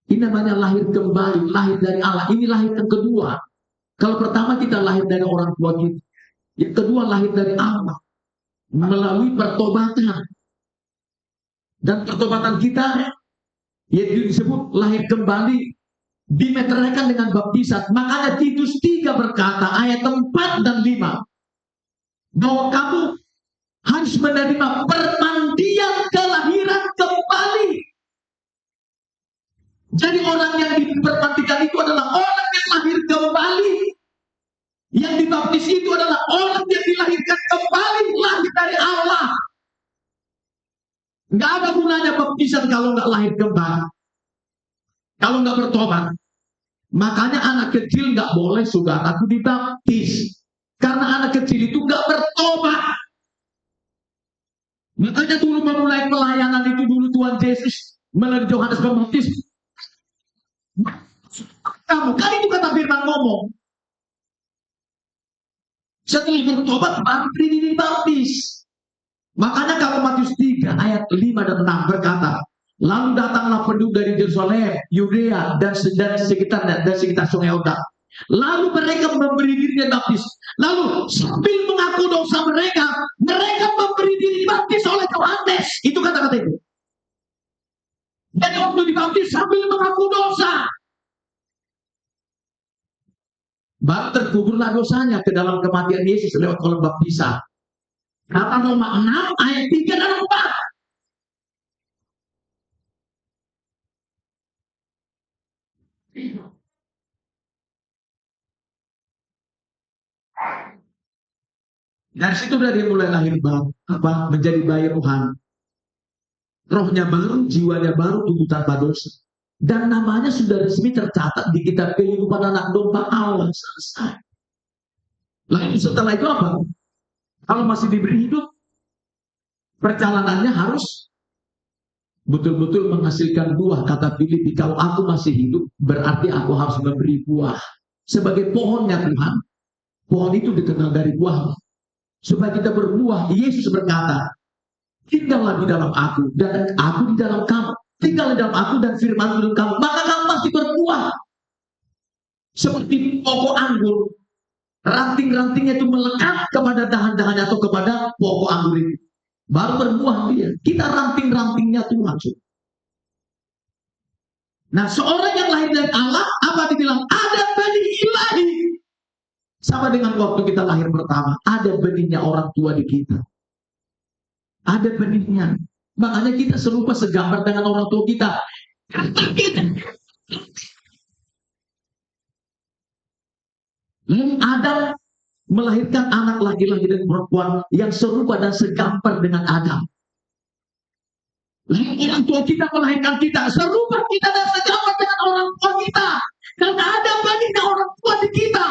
ini namanya lahir kembali, lahir dari Allah. Ini lahir yang kedua. Kalau pertama kita lahir dari orang tua kita, yang kedua lahir dari Allah melalui pertobatan. Dan pertobatan kita yaitu disebut lahir kembali dimeteraikan dengan baptisan. Makanya Titus 3 berkata ayat 4 dan 5 bahwa kamu harus menerima permandian kelahiran kembali. Jadi orang yang dipermandikan itu adalah orang yang lahir kembali. Yang dibaptis itu adalah orang yang dilahirkan kembali, lahir dari Allah. Nggak ada gunanya baptisan kalau nggak lahir kembali, kalau nggak bertobat. Makanya anak kecil nggak boleh saudaraku dibaptis, karena anak kecil itu nggak bertobat. Makanya dulu memulai pelayanan itu dulu Tuhan Yesus melalui Yohanes Pembaptis. Kamu kan itu kata firman ngomong. Setelah bertobat baru dibaptis. Makanya kalau Matius 3 ayat 5 dan 6 berkata, lalu datanglah penduduk dari Yerusalem, Yudea dan sekitarnya dan sekitar Sungai Yordan. Lalu mereka memberi dirinya baptis. Lalu sambil mengaku dosa mereka memberi diri baptis oleh Yohanes. Itu kata-kata itu. Jadi waktu dibaptis sambil mengaku dosa, baru terkuburlah dosanya ke dalam kematian Yesus lewat kolam baptisan. Kata Roma 6 ayat 3 dan 4. Dari situ dari mulai lahir menjadi bayi rohani. Rohnya baru, jiwanya baru, tubuh tanpa dosa. Dan namanya sudah resmi tercatat di kitab kehidupan anak domba Allah. Selesai. Lalu setelah itu apa? Kalau masih diberi hidup, perjalanannya harus betul-betul menghasilkan buah. Kata Filipi, kalau aku masih hidup, berarti aku harus memberi buah. Sebagai pohonnya Tuhan, pohon itu dikenal dari buah. Supaya kita berbuah, Yesus berkata, tinggallah di dalam aku, dan aku di dalam kamu. Tinggal di dalam aku dan firman di dalam kamu, maka kamu pasti berbuah. Seperti pokok anggur, ranting-rantingnya itu melekat kepada dahan-dahannya atau kepada pokok anggur itu. Baru berbuah dia. Kita ranting-rantingnya Tuhan. Nah, seorang yang lahir dari Allah, apa dibilang? Ada benih ilahi. Sama dengan waktu kita lahir pertama, ada benihnya orang tua di kita. Ada benihnya. Makanya kita serupa segambar dengan orang tua kita. Lalu Adam melahirkan anak laki-laki dan perempuan yang serupa dan segambar dengan Adam. Lalu orang tua kita melahirkan kita serupa kita dan segambar dengan orang tua kita. Karena ada benihnya orang tua di kita.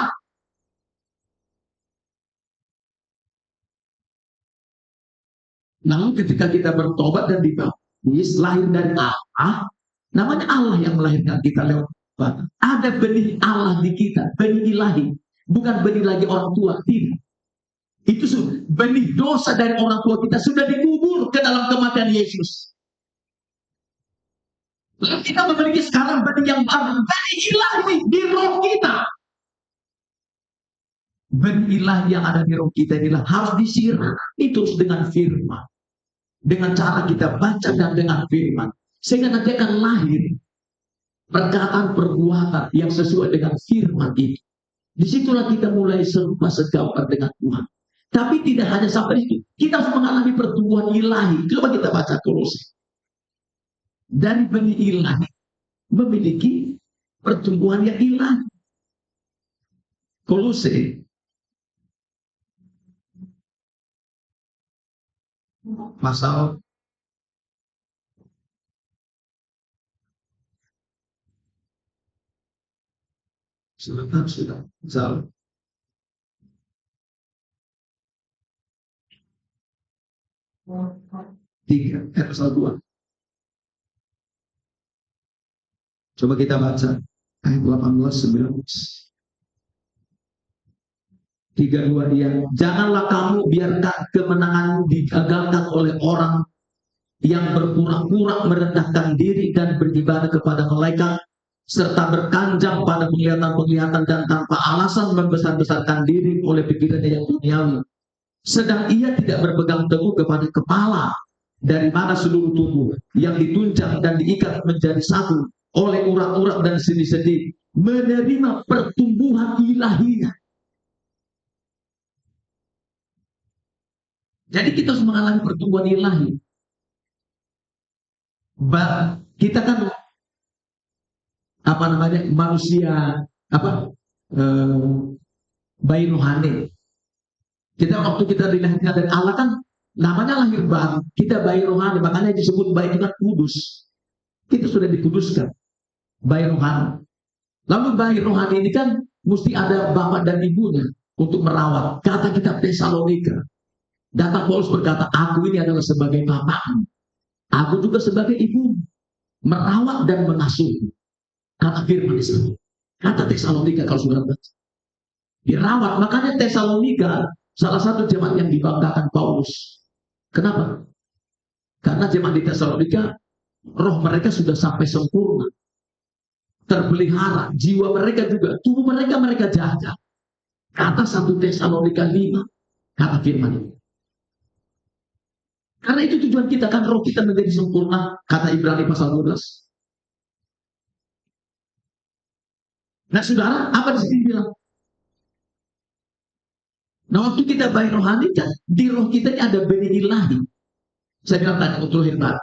Lalu ketika kita bertobat dan dibaptis, lahir dari Allah, namanya Allah yang melahirkan kita lewat Tuhan. Ada benih Allah di kita, benih ilahi, bukan benih lagi orang tua, tidak. Itu benih dosa dari orang tua kita sudah dikubur ke dalam kematian Yesus. Lalu kita memiliki sekarang benih yang baru, benih ilahi di roh kita. Benih ilahi yang ada di roh kita inilah harus disirami terus dengan firman. Dengan cara kita baca dan dengan firman. Sehingga nanti akan lahir perkataan perbuatan yang sesuai dengan firman itu. Disitulah kita mulai serupa segambar dengan Tuhan. Tapi tidak hanya sampai itu. Kita harus mengalami pertumbuhan ilahi. Coba kita baca Kolose. Dari benih ilahi memiliki pertumbuhan yang ilahi. Kolose pasal sudah pasal 3 pasal 2. Coba kita baca ayat 18-19. 3-2 dia. Janganlah kamu biarkan kemenanganmu digagalkan oleh orang yang berpura-pura merendahkan diri dan beribadah kepada malaikat, serta berkanjang pada penglihatan-penglihatan dan tanpa alasan membesar-besarkan diri oleh pikirannya yang duniawi. Sedang ia tidak berpegang teguh kepada kepala, dari mana seluruh tubuh yang ditunjang dan diikat menjadi satu oleh urat-urat dan sendi-sendi menerima pertumbuhan ilahinya. Jadi kita harus mengalami pertumbuhan ilahi. Kita kan apa namanya, manusia apa bayi rohani. Kita waktu kita dilahirkan dari Allah kan namanya lahir baru, kita bayi rohani, makanya disebut bayi kita kudus. Kita sudah dikuduskan, bayi rohani. Lalu bayi rohani ini kan mesti ada bapak dan ibunya untuk merawat. Kata kita Tesalonika, data Paulus berkata, aku ini adalah sebagai bapakmu, aku juga sebagai ibu, merawat dan mengasuh. Kata firman di sini. Kata Tesalonika kalau sudah baca. Dirawat, makanya Tesalonika salah satu jemaat yang dibanggakan Paulus. Kenapa? Karena jemaat di Tesalonika roh mereka sudah sampai sempurna, terpelihara, jiwa mereka juga, tubuh mereka jaga. Kata 1 Tesalonika 5, kata firman itu. Karena itu tujuan kita, kan roh kita menjadi sempurna, kata Ibrani pasal 12. Nah saudara, apa di sini bilang? Nah waktu kita bayi rohani kan, di roh kita ini ada benih ilahi. Saya bilang tadi untuk hebat.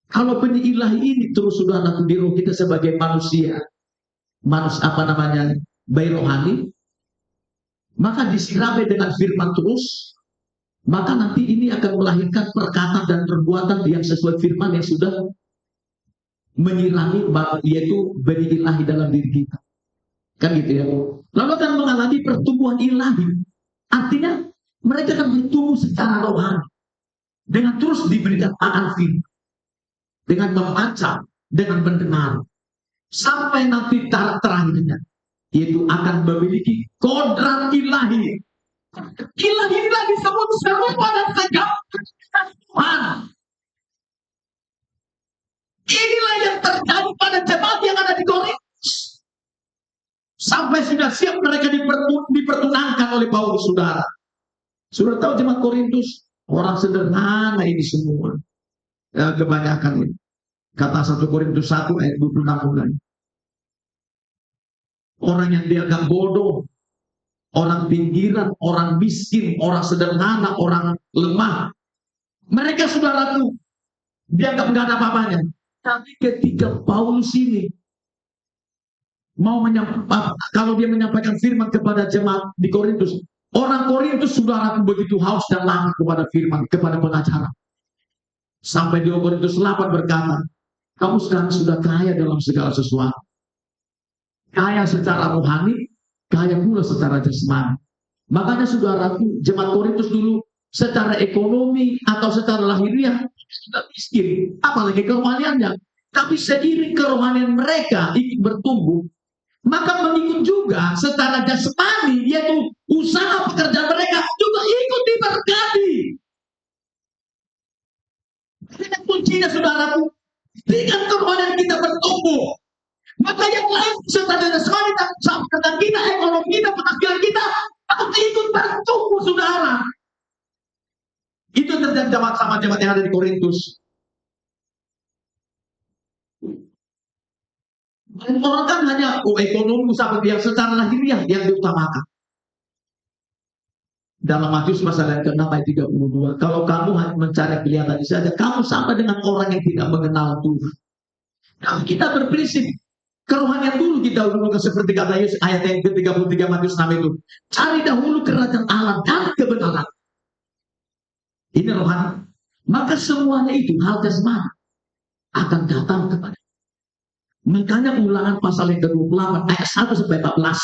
Kalau benih ilahi ini terus sudah ada di roh kita sebagai manusia, apa namanya, bayi rohani, maka disirami dengan firman terus, maka nanti ini akan melahirkan perkataan dan perbuatan yang sesuai firman yang sudah menyirami, yaitu benih ilahi dalam diri kita. Kan gitu ya. Lalu akan mengalami pertumbuhan ilahi. Artinya mereka akan bertumbuh secara rohani dengan terus diberikan akan firman, dengan membaca, dengan mendengar, sampai nanti tahap terakhirnya, yaitu akan memiliki kodrat ilahi. Ilahi disebut serupa dan segala Tuhan. Inilah yang terjadi pada jemaat yang ada di Korintus. Sampai sudah siap mereka dipertunangkan oleh Paulus, saudara. Sudah tahu jemaat Korintus, orang sederhana ini semua. Ya, kebanyakan ini. Kata 1 Korintus 1 ayat 26 mulai. Orang yang dianggap bodoh, orang pinggiran, orang miskin, orang sederhana, orang lemah. Mereka saudaraku dianggap nggak ada apa-apanya. Tapi ketika Paulus ini mau menyampaikan, kalau dia menyampaikan firman kepada jemaat di Korintus, orang Korintus saudaraku begitu haus dan lapar kepada firman, kepada pengajaran. Sampai di Korintus 8 berkata, kamu sekarang sudah kaya dalam segala sesuatu. Kaya secara rohani, kaya pula secara jasmani. Makanya saudaraku, jemaat Korintus dulu secara ekonomi atau secara lahiriah sudah miskin, apalagi kerohaniannya. Tapi seiring kerohanian mereka ingin bertumbuh, maka mengikut juga secara jasmani, yaitu usaha pekerjaan mereka juga ikut diberkati. Ini kuncinya saudaraku, dengan kerohanian kita bertumbuh, maka yang lain secara jasmani dan pekerjaan kita, ekonomi kita, penghasilan kita akan ikut bertumbuh, saudara. Itu terjadi sama jemaat yang ada di Korintus. Orang kan hanya ekonomi usaha yang secara lahiriah yang diutamakan. Dalam Matius pasal yang ke-6 ayat 32, kalau kamu hanya mencari kelihatan saja, kamu sama dengan orang yang tidak mengenal Tuhan. Nah, kita berprinsip kerohanian dulu kita dulu, seperti kata Yesus ayat yang ke-33 Matius 6 itu. Cari dahulu kerajaan Allah dan kebenaran. Ini rohani. Maka semuanya itu hal jasmani akan datang kepada. Makanya Ulangan pasal yang ke-28 ayat 1 sampai 14.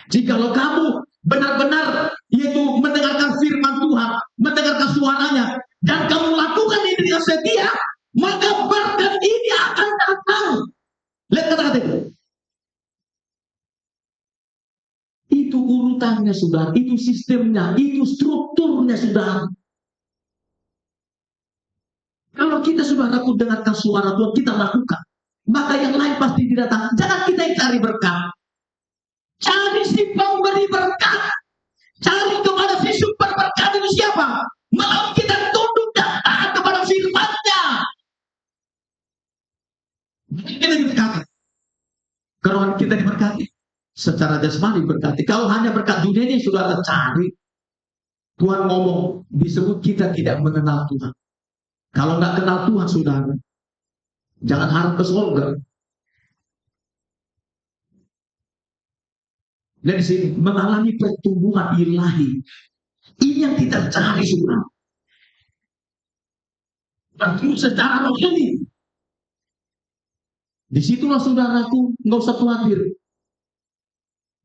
Jikalau kamu benar-benar yaitu mendengarkan firman Tuhan, mendengarkan suaranya, dan kamu lakukan ini dengan setia, maka berkat ini akan datang. Lihat kata-kata itu. Itu urutannya, saudara. Itu sistemnya. Itu strukturnya, saudara. Kalau kita saudaraku dengarkan suara Tuhan, kita lakukan, maka yang lain pasti didatangkan. Jangan kita yang cari berkat. Cari si pemberi berkat. Cari kepada si sumber berkat itu siapa? Mau kita tunduk dan taat kepada firman-Nya. Kita diberkati. Kalau kita diberkati, secara jasmani diberkati. Kalau hanya berkat dunia ini saudara cari, Tuhan ngomong disebut kita tidak mengenal Tuhan. Kalau nggak kenal Tuhan, saudara, jangan harap ke surga. Dan di sini mengalami pertumbuhan ilahi. Ini yang kita cari, saudara. Bertumbuh secara rohani. Disitulah saudaraku, nggak usah khawatir.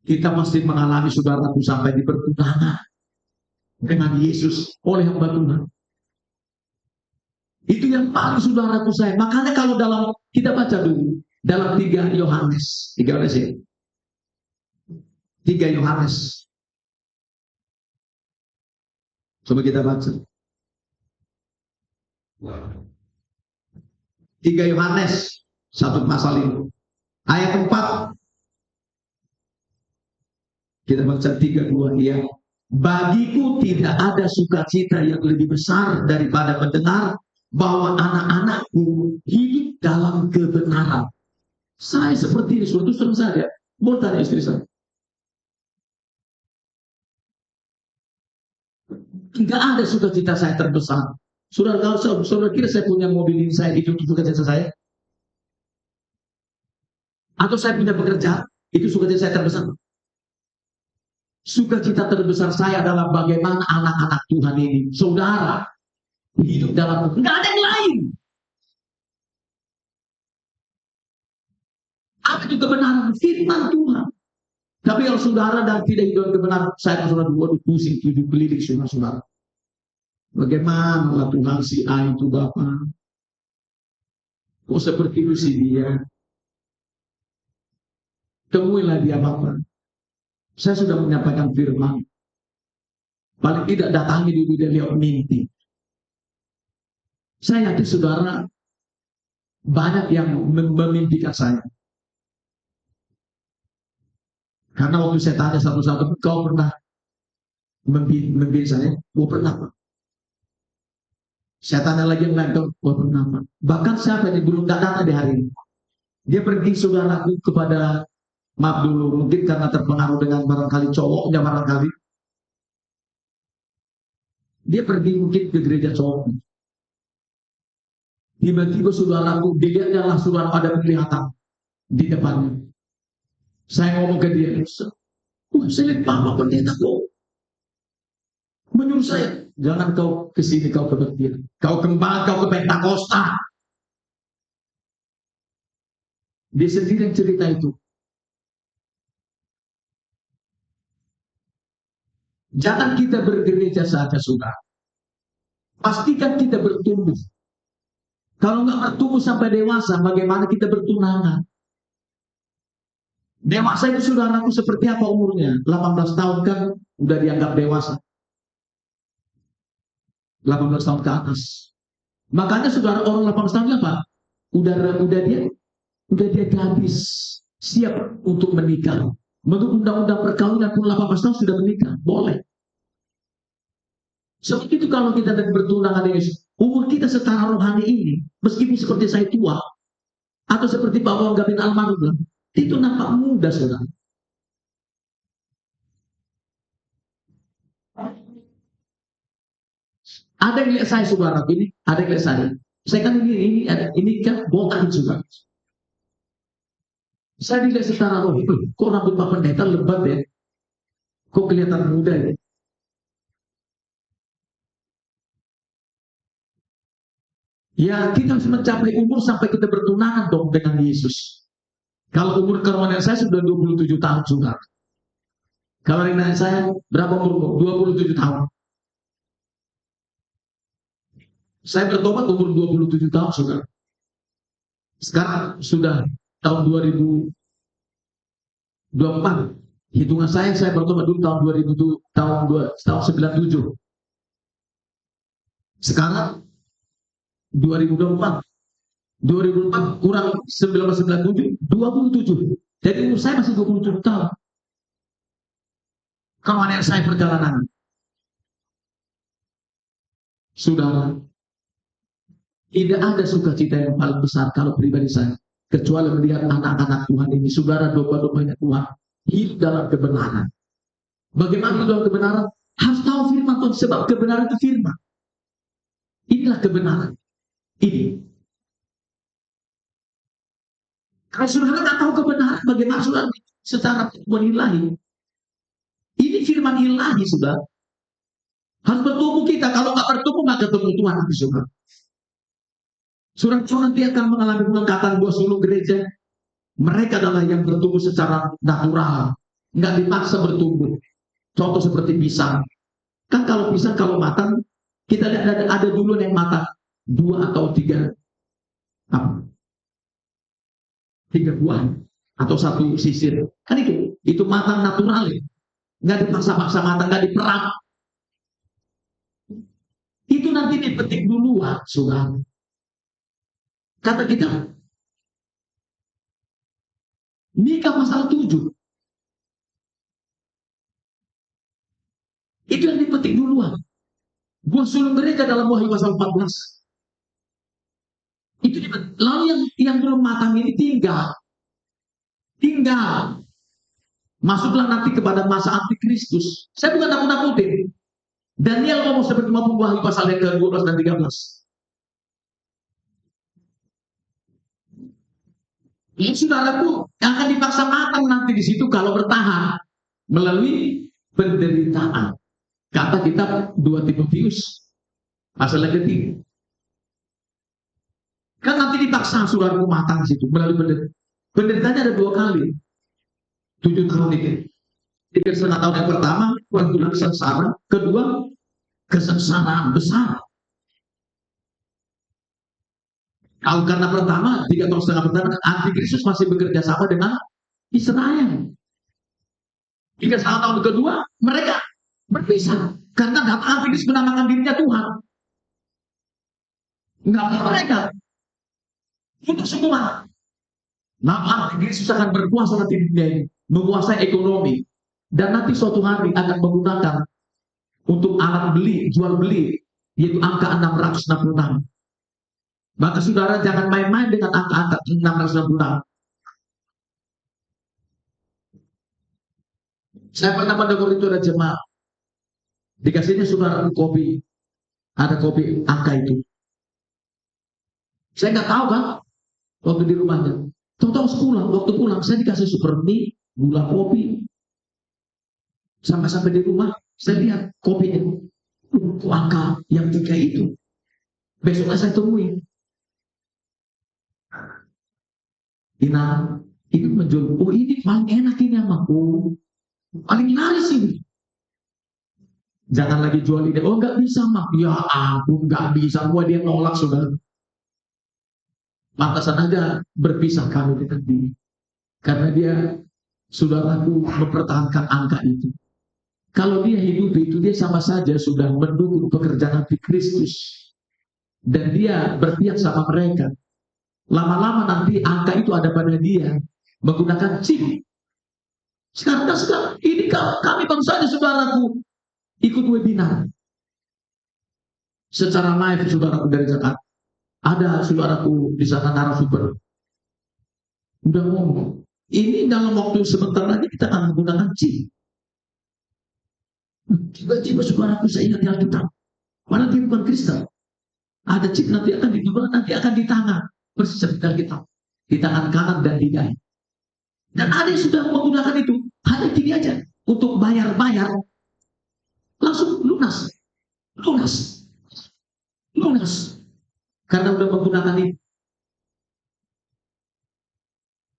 Kita pasti mengalami, saudaraku, sampai di pertunangan dengan Yesus oleh hamba Tuhan. Itu yang paling saudaraku saya. Makanya kalau dalam, kita baca dulu dalam 3 Yohanes. 3 Yohanes ya. 3 Yohanes. Coba kita baca. 3 Yohanes 1 pasal ini. Ayat 4. Kita baca 3-2 ya. Bagiku tidak ada sukacita yang lebih besar daripada mendengar bahwa anak-anakku hidup dalam kebenaran. Saya seperti ini, suatu senang saja. Mau tanya istri saya. Tidak ada sukacita saya terbesar. Saudara, kalau saudara kira saya punya mobil ini, saya itu sukacita saya? Atau saya punya pekerjaan, itu sukacita saya terbesar? Sukacita terbesar saya adalah bagaimana anak-anak Tuhan ini, saudara, hidup dalam, nggak ada yang lain. Apa itu kebenaran? Firman Tuhan. Tapi kalau saudara dan tidak hidup kebenaran, saya akan saudara waduh pusing 7 keliling saudara. Bagaimana Tuhan si A itu Bapak? Kok seperti itu sih dia? Temuilah dia Bapak. Saya sudah menyampaikan firman. Paling tidak datangi dulu dia lihat mimpi. Saya yakin saudara banyak yang memimpikan saya. Karena waktu saya tanya satu-satu, kau pernah mimpi saya? Oh pernah Pak. Saya tanya lagi yang lain, kau pernah Pak. Bahkan siapa yang belum datang di hari ini. Dia pergi saudaraku kepada, maaf dulu, mungkin karena terpengaruh dengan barangkali cowoknya barangkali. Dia pergi mungkin ke gereja cowok. Tiba-tiba saudaraku, dilihatnya lah saudara ada penglihatan di depannya. Saya ngomong ke dia, wah saya lihat Bapak pendeta kok menyuruh saya, jangan kau kesini, kau ke Betir, kau kembali, kau ke Pentakosta. Dia sendiri yang cerita itu. Jangan kita bergereja saja, saudara. Pastikan kita bertumbuh. Kalau nggak bertumbuh sampai dewasa, bagaimana kita bertunangan? Dewasa itu saudaraku seperti apa umurnya? 18 tahun kan udah dianggap dewasa. 18 tahun ke atas. Makanya saudara orang 18 tahun apa? Udah dia gadis siap untuk menikah. Menurut undang-undang perkawinan pun 18 tahun sudah menikah, boleh. Seperti itu kalau kita bertunangan dengan Yesus, umur kita setara rohani ini, meskipun seperti saya tua, atau seperti Pak Wong Gavin Almarhum, itu nampak muda, saudara. Ada yang lihat saya, saudara, ini, ada yang lihat saya. Saya kan ini kan botak juga. Saya dilihat secara roh, kok rambut Pak Pendeta lebat ya? Kok kelihatan muda ya? Ya kita harus mencapai umur sampai kita bertunangan dong dengan Yesus. Kalau umur kerohanian saya sudah 27 tahun sudah. Kalau dengan saya berapa umur? 27 tahun. Saya bertobat umur 27 tahun sudah. Sekarang sudah tahun 2024. Hitungan saya bertobat dulu tahun 2000, tahun 97. Sekarang 2024. 2004 kurang 1997, 27. Jadi umur saya masih 27 tahun. Kawan yang saya perjalanan. Saudara, tidak ada sukacita yang paling besar kalau pribadi saya, kecuali melihat anak-anak Tuhan ini, saudara domba-dombanya Tuhan, hidup dalam kebenaran. Bagaimana hidup dalam kebenaran? Harus tahu firman Tuhan, sebab kebenaran itu firman. Inilah kebenaran. Ini. Kalau saudara tidak tahu kebenaran, bagaimana saudara secara menilai? firman ilahi, sudah. Harus bertumbuh kita. Kalau nggak bertumbuh, nggak ketemu Tuhan, sudah. Saudara nanti akan mengalami pengangkatan buah sulung gereja. Mereka adalah yang bertumbuh secara natural, nggak dipaksa bertumbuh. Contoh seperti pisang. Kan kalau pisang kalau matang, kita lihat ada dulu yang matang 2 atau 3 buah atau 1 sisir. Kan itu matang natural ya. Nggak dipaksa-paksa matang, nggak diperang. Itu nanti dipetik duluan, saudara. Kata kita, Mika pasal 7. Itu yang dipetik duluan. Buah sulung gereja dalam Wahyu pasal 14. Itu dipetik. Lalu yang belum matang ini tinggal. Masuklah nanti kepada masa antikristus. Saya bukan nakut-nakutin. Daniel ngomong seperti maupun Wahyu pasal yang ke-12 dan 13. Ini saudaraku yang akan dipaksa matang nanti di situ kalau bertahan melalui penderitaan. Kata kitab 2 Timotius pasal yang ketiga. Kan nanti dipaksa saudaraku matang di situ melalui penderitaan. Penderitaannya ada 2 kali. 7 tahun ini. 3,5 tahun yang pertama, waktu sengsara. Kedua, kesengsaraan besar. Kalau karena pertama, 3,5 tahun pertama, antikristus masih bekerja sama dengan Israel. 3,5 tahun kedua, mereka berpisah. Karena antikristus menamakan dirinya Tuhan. Enggak mereka. Untuk semua. Maka antikristus akan berkuasa nanti di dunia ini. Menguasai ekonomi. Dan nanti suatu hari akan menggunakan untuk alat beli, jual beli. Yaitu angka 666. Maka saudara jangan main-main dengan angka-angka 666. Saya pernah mendengar itu ada jemaah. Dikasihnya saudara kopi. Ada kopi angka itu. Saya nggak tahu kan. Waktu di rumahnya. Tahu-tahu waktu pulang saya dikasih super mie, gula kopi. Sampai di rumah, saya lihat kopinya. Angka yang 3 itu. Besoknya saya temuin. Ini menjual, oh ini paling enak ini sama paling laris ini. Jangan lagi jual ini, oh nggak bisa mak, ya ampun nggak bisa, gua dia nolak saudara. Pantasan aja berpisah kami dengan dia, karena dia sudah laku mempertahankan angka itu. Kalau dia hidup itu dia sama saja sudah mendukung pekerjaan antikristus dan dia berpihak sama mereka. Lama-lama nanti angka itu ada pada dia menggunakan chip. Sekarang ini kami baru saja saudaraku ikut webinar secara live saudaraku dari Jakarta. Ada saudaraku di sana narasumber udah ngomong ini dalam waktu sebentar lagi kita akan menggunakan chip. Tiba-tiba saudaraku saya ingat yang kita padahal dia bukan Kristen. Ada chip nanti akan dijual, nanti akan di tangan. Persis seperti kita di tangan kanan dan di dahi. Dan ada yang sudah menggunakan itu hanya gini aja untuk bayar langsung lunas karena udah menggunakan itu.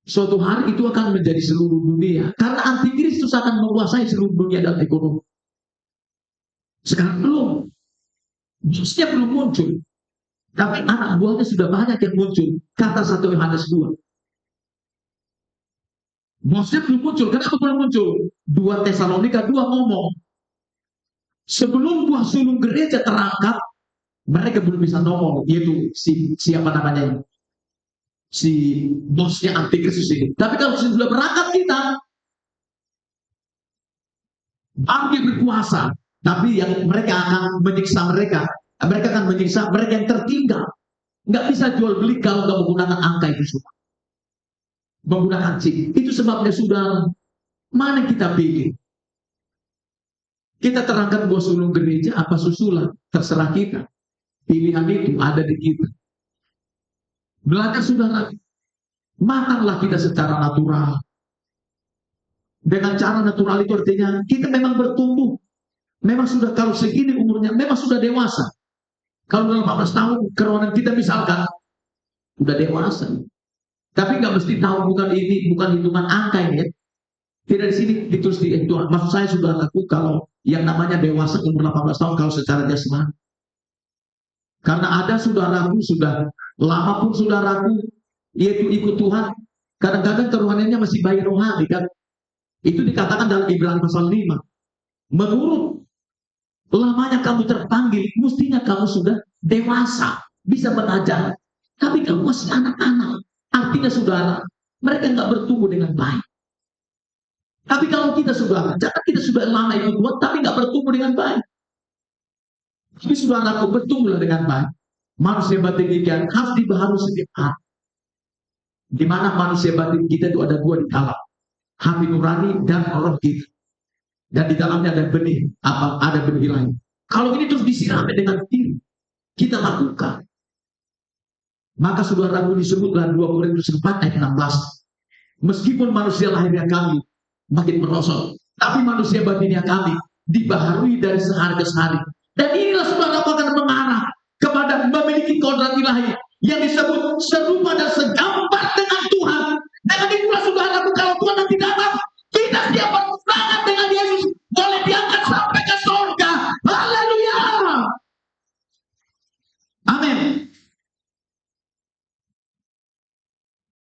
Suatu hari itu akan menjadi seluruh dunia karena antikristus akan menguasai seluruh dunia dan ekonomi. Sekarang belum, bosnya belum muncul. Tapi anak buahnya sudah banyak yang muncul. Kata 1 Yohanes 2. Bosnya belum muncul. Kenapa belum muncul? 2 Tesalonika 2 ngomong. Sebelum buah sulung gereja terangkat, mereka belum bisa ngomong. Yaitu siapa namanya? Si bosnya antikristus ini. Tapi kalau sudah berangkat kita, bangkit berkuasa. Tapi yang mereka akan menyiksa mereka. Mereka akan menyiksa mereka yang tertinggal. Nggak bisa jual beli kalau nggak menggunakan angka itu semua. Menggunakan chip. Itu sebabnya sudah mana kita pilih. Kita terangkat buah sulung gereja apa susulan. Terserah kita. Pilihan itu ada di kita. Belajar saudara. Makanlah kita secara natural. Dengan cara natural itu artinya kita memang bertumbuh. Memang sudah kalau segini umurnya, memang sudah dewasa. Kalau dalam 14 tahun kerohanian kita misalkan sudah dewasa. Tapi nggak mesti tahu, bukan ini, bukan hitungan angka ini ya. Tidak di sini ditulis di itu. Maksud saya sudah laku kalau yang namanya dewasa umur 18 tahun kalau secara jasmani. Karena ada saudaraku sudah lama pun saudaraku yaitu ikut Tuhan. Kadang-kadang kerohaniannya masih bayi rohani kan. Itu dikatakan dalam Ibrani pasal 5. Menurut lamanya kamu terpanggil, mestinya kamu sudah dewasa, bisa mengajar. Tapi kamu masih anak-anak. Artinya saudara, mereka nggak bertumbuh dengan baik. Tapi kalau kita saudara, jangan kita sudah lama ikut Tuhan, tapi nggak bertumbuh dengan baik. Tapi saudaraku bertumbuhlah dengan baik. Manusia batin kita harus dibaharui setiap hari. Di mana manusia batin kita itu ada dua di dalam, hati nurani dan roh kita. Dan di dalamnya ada benih, ada benih lain. Kalau ini terus disirami dengan diri, kita lakukan. Maka saudaraku disebutlah 2 Korintus 4 ayat 16. Meskipun manusia lahirnya kami makin merosot, tapi manusia batinnya kami dibaharui dari sehari ke sehari. Dan inilah saudara akan mengarah kepada memiliki kodrat ilahi yang disebut serupa dan segambar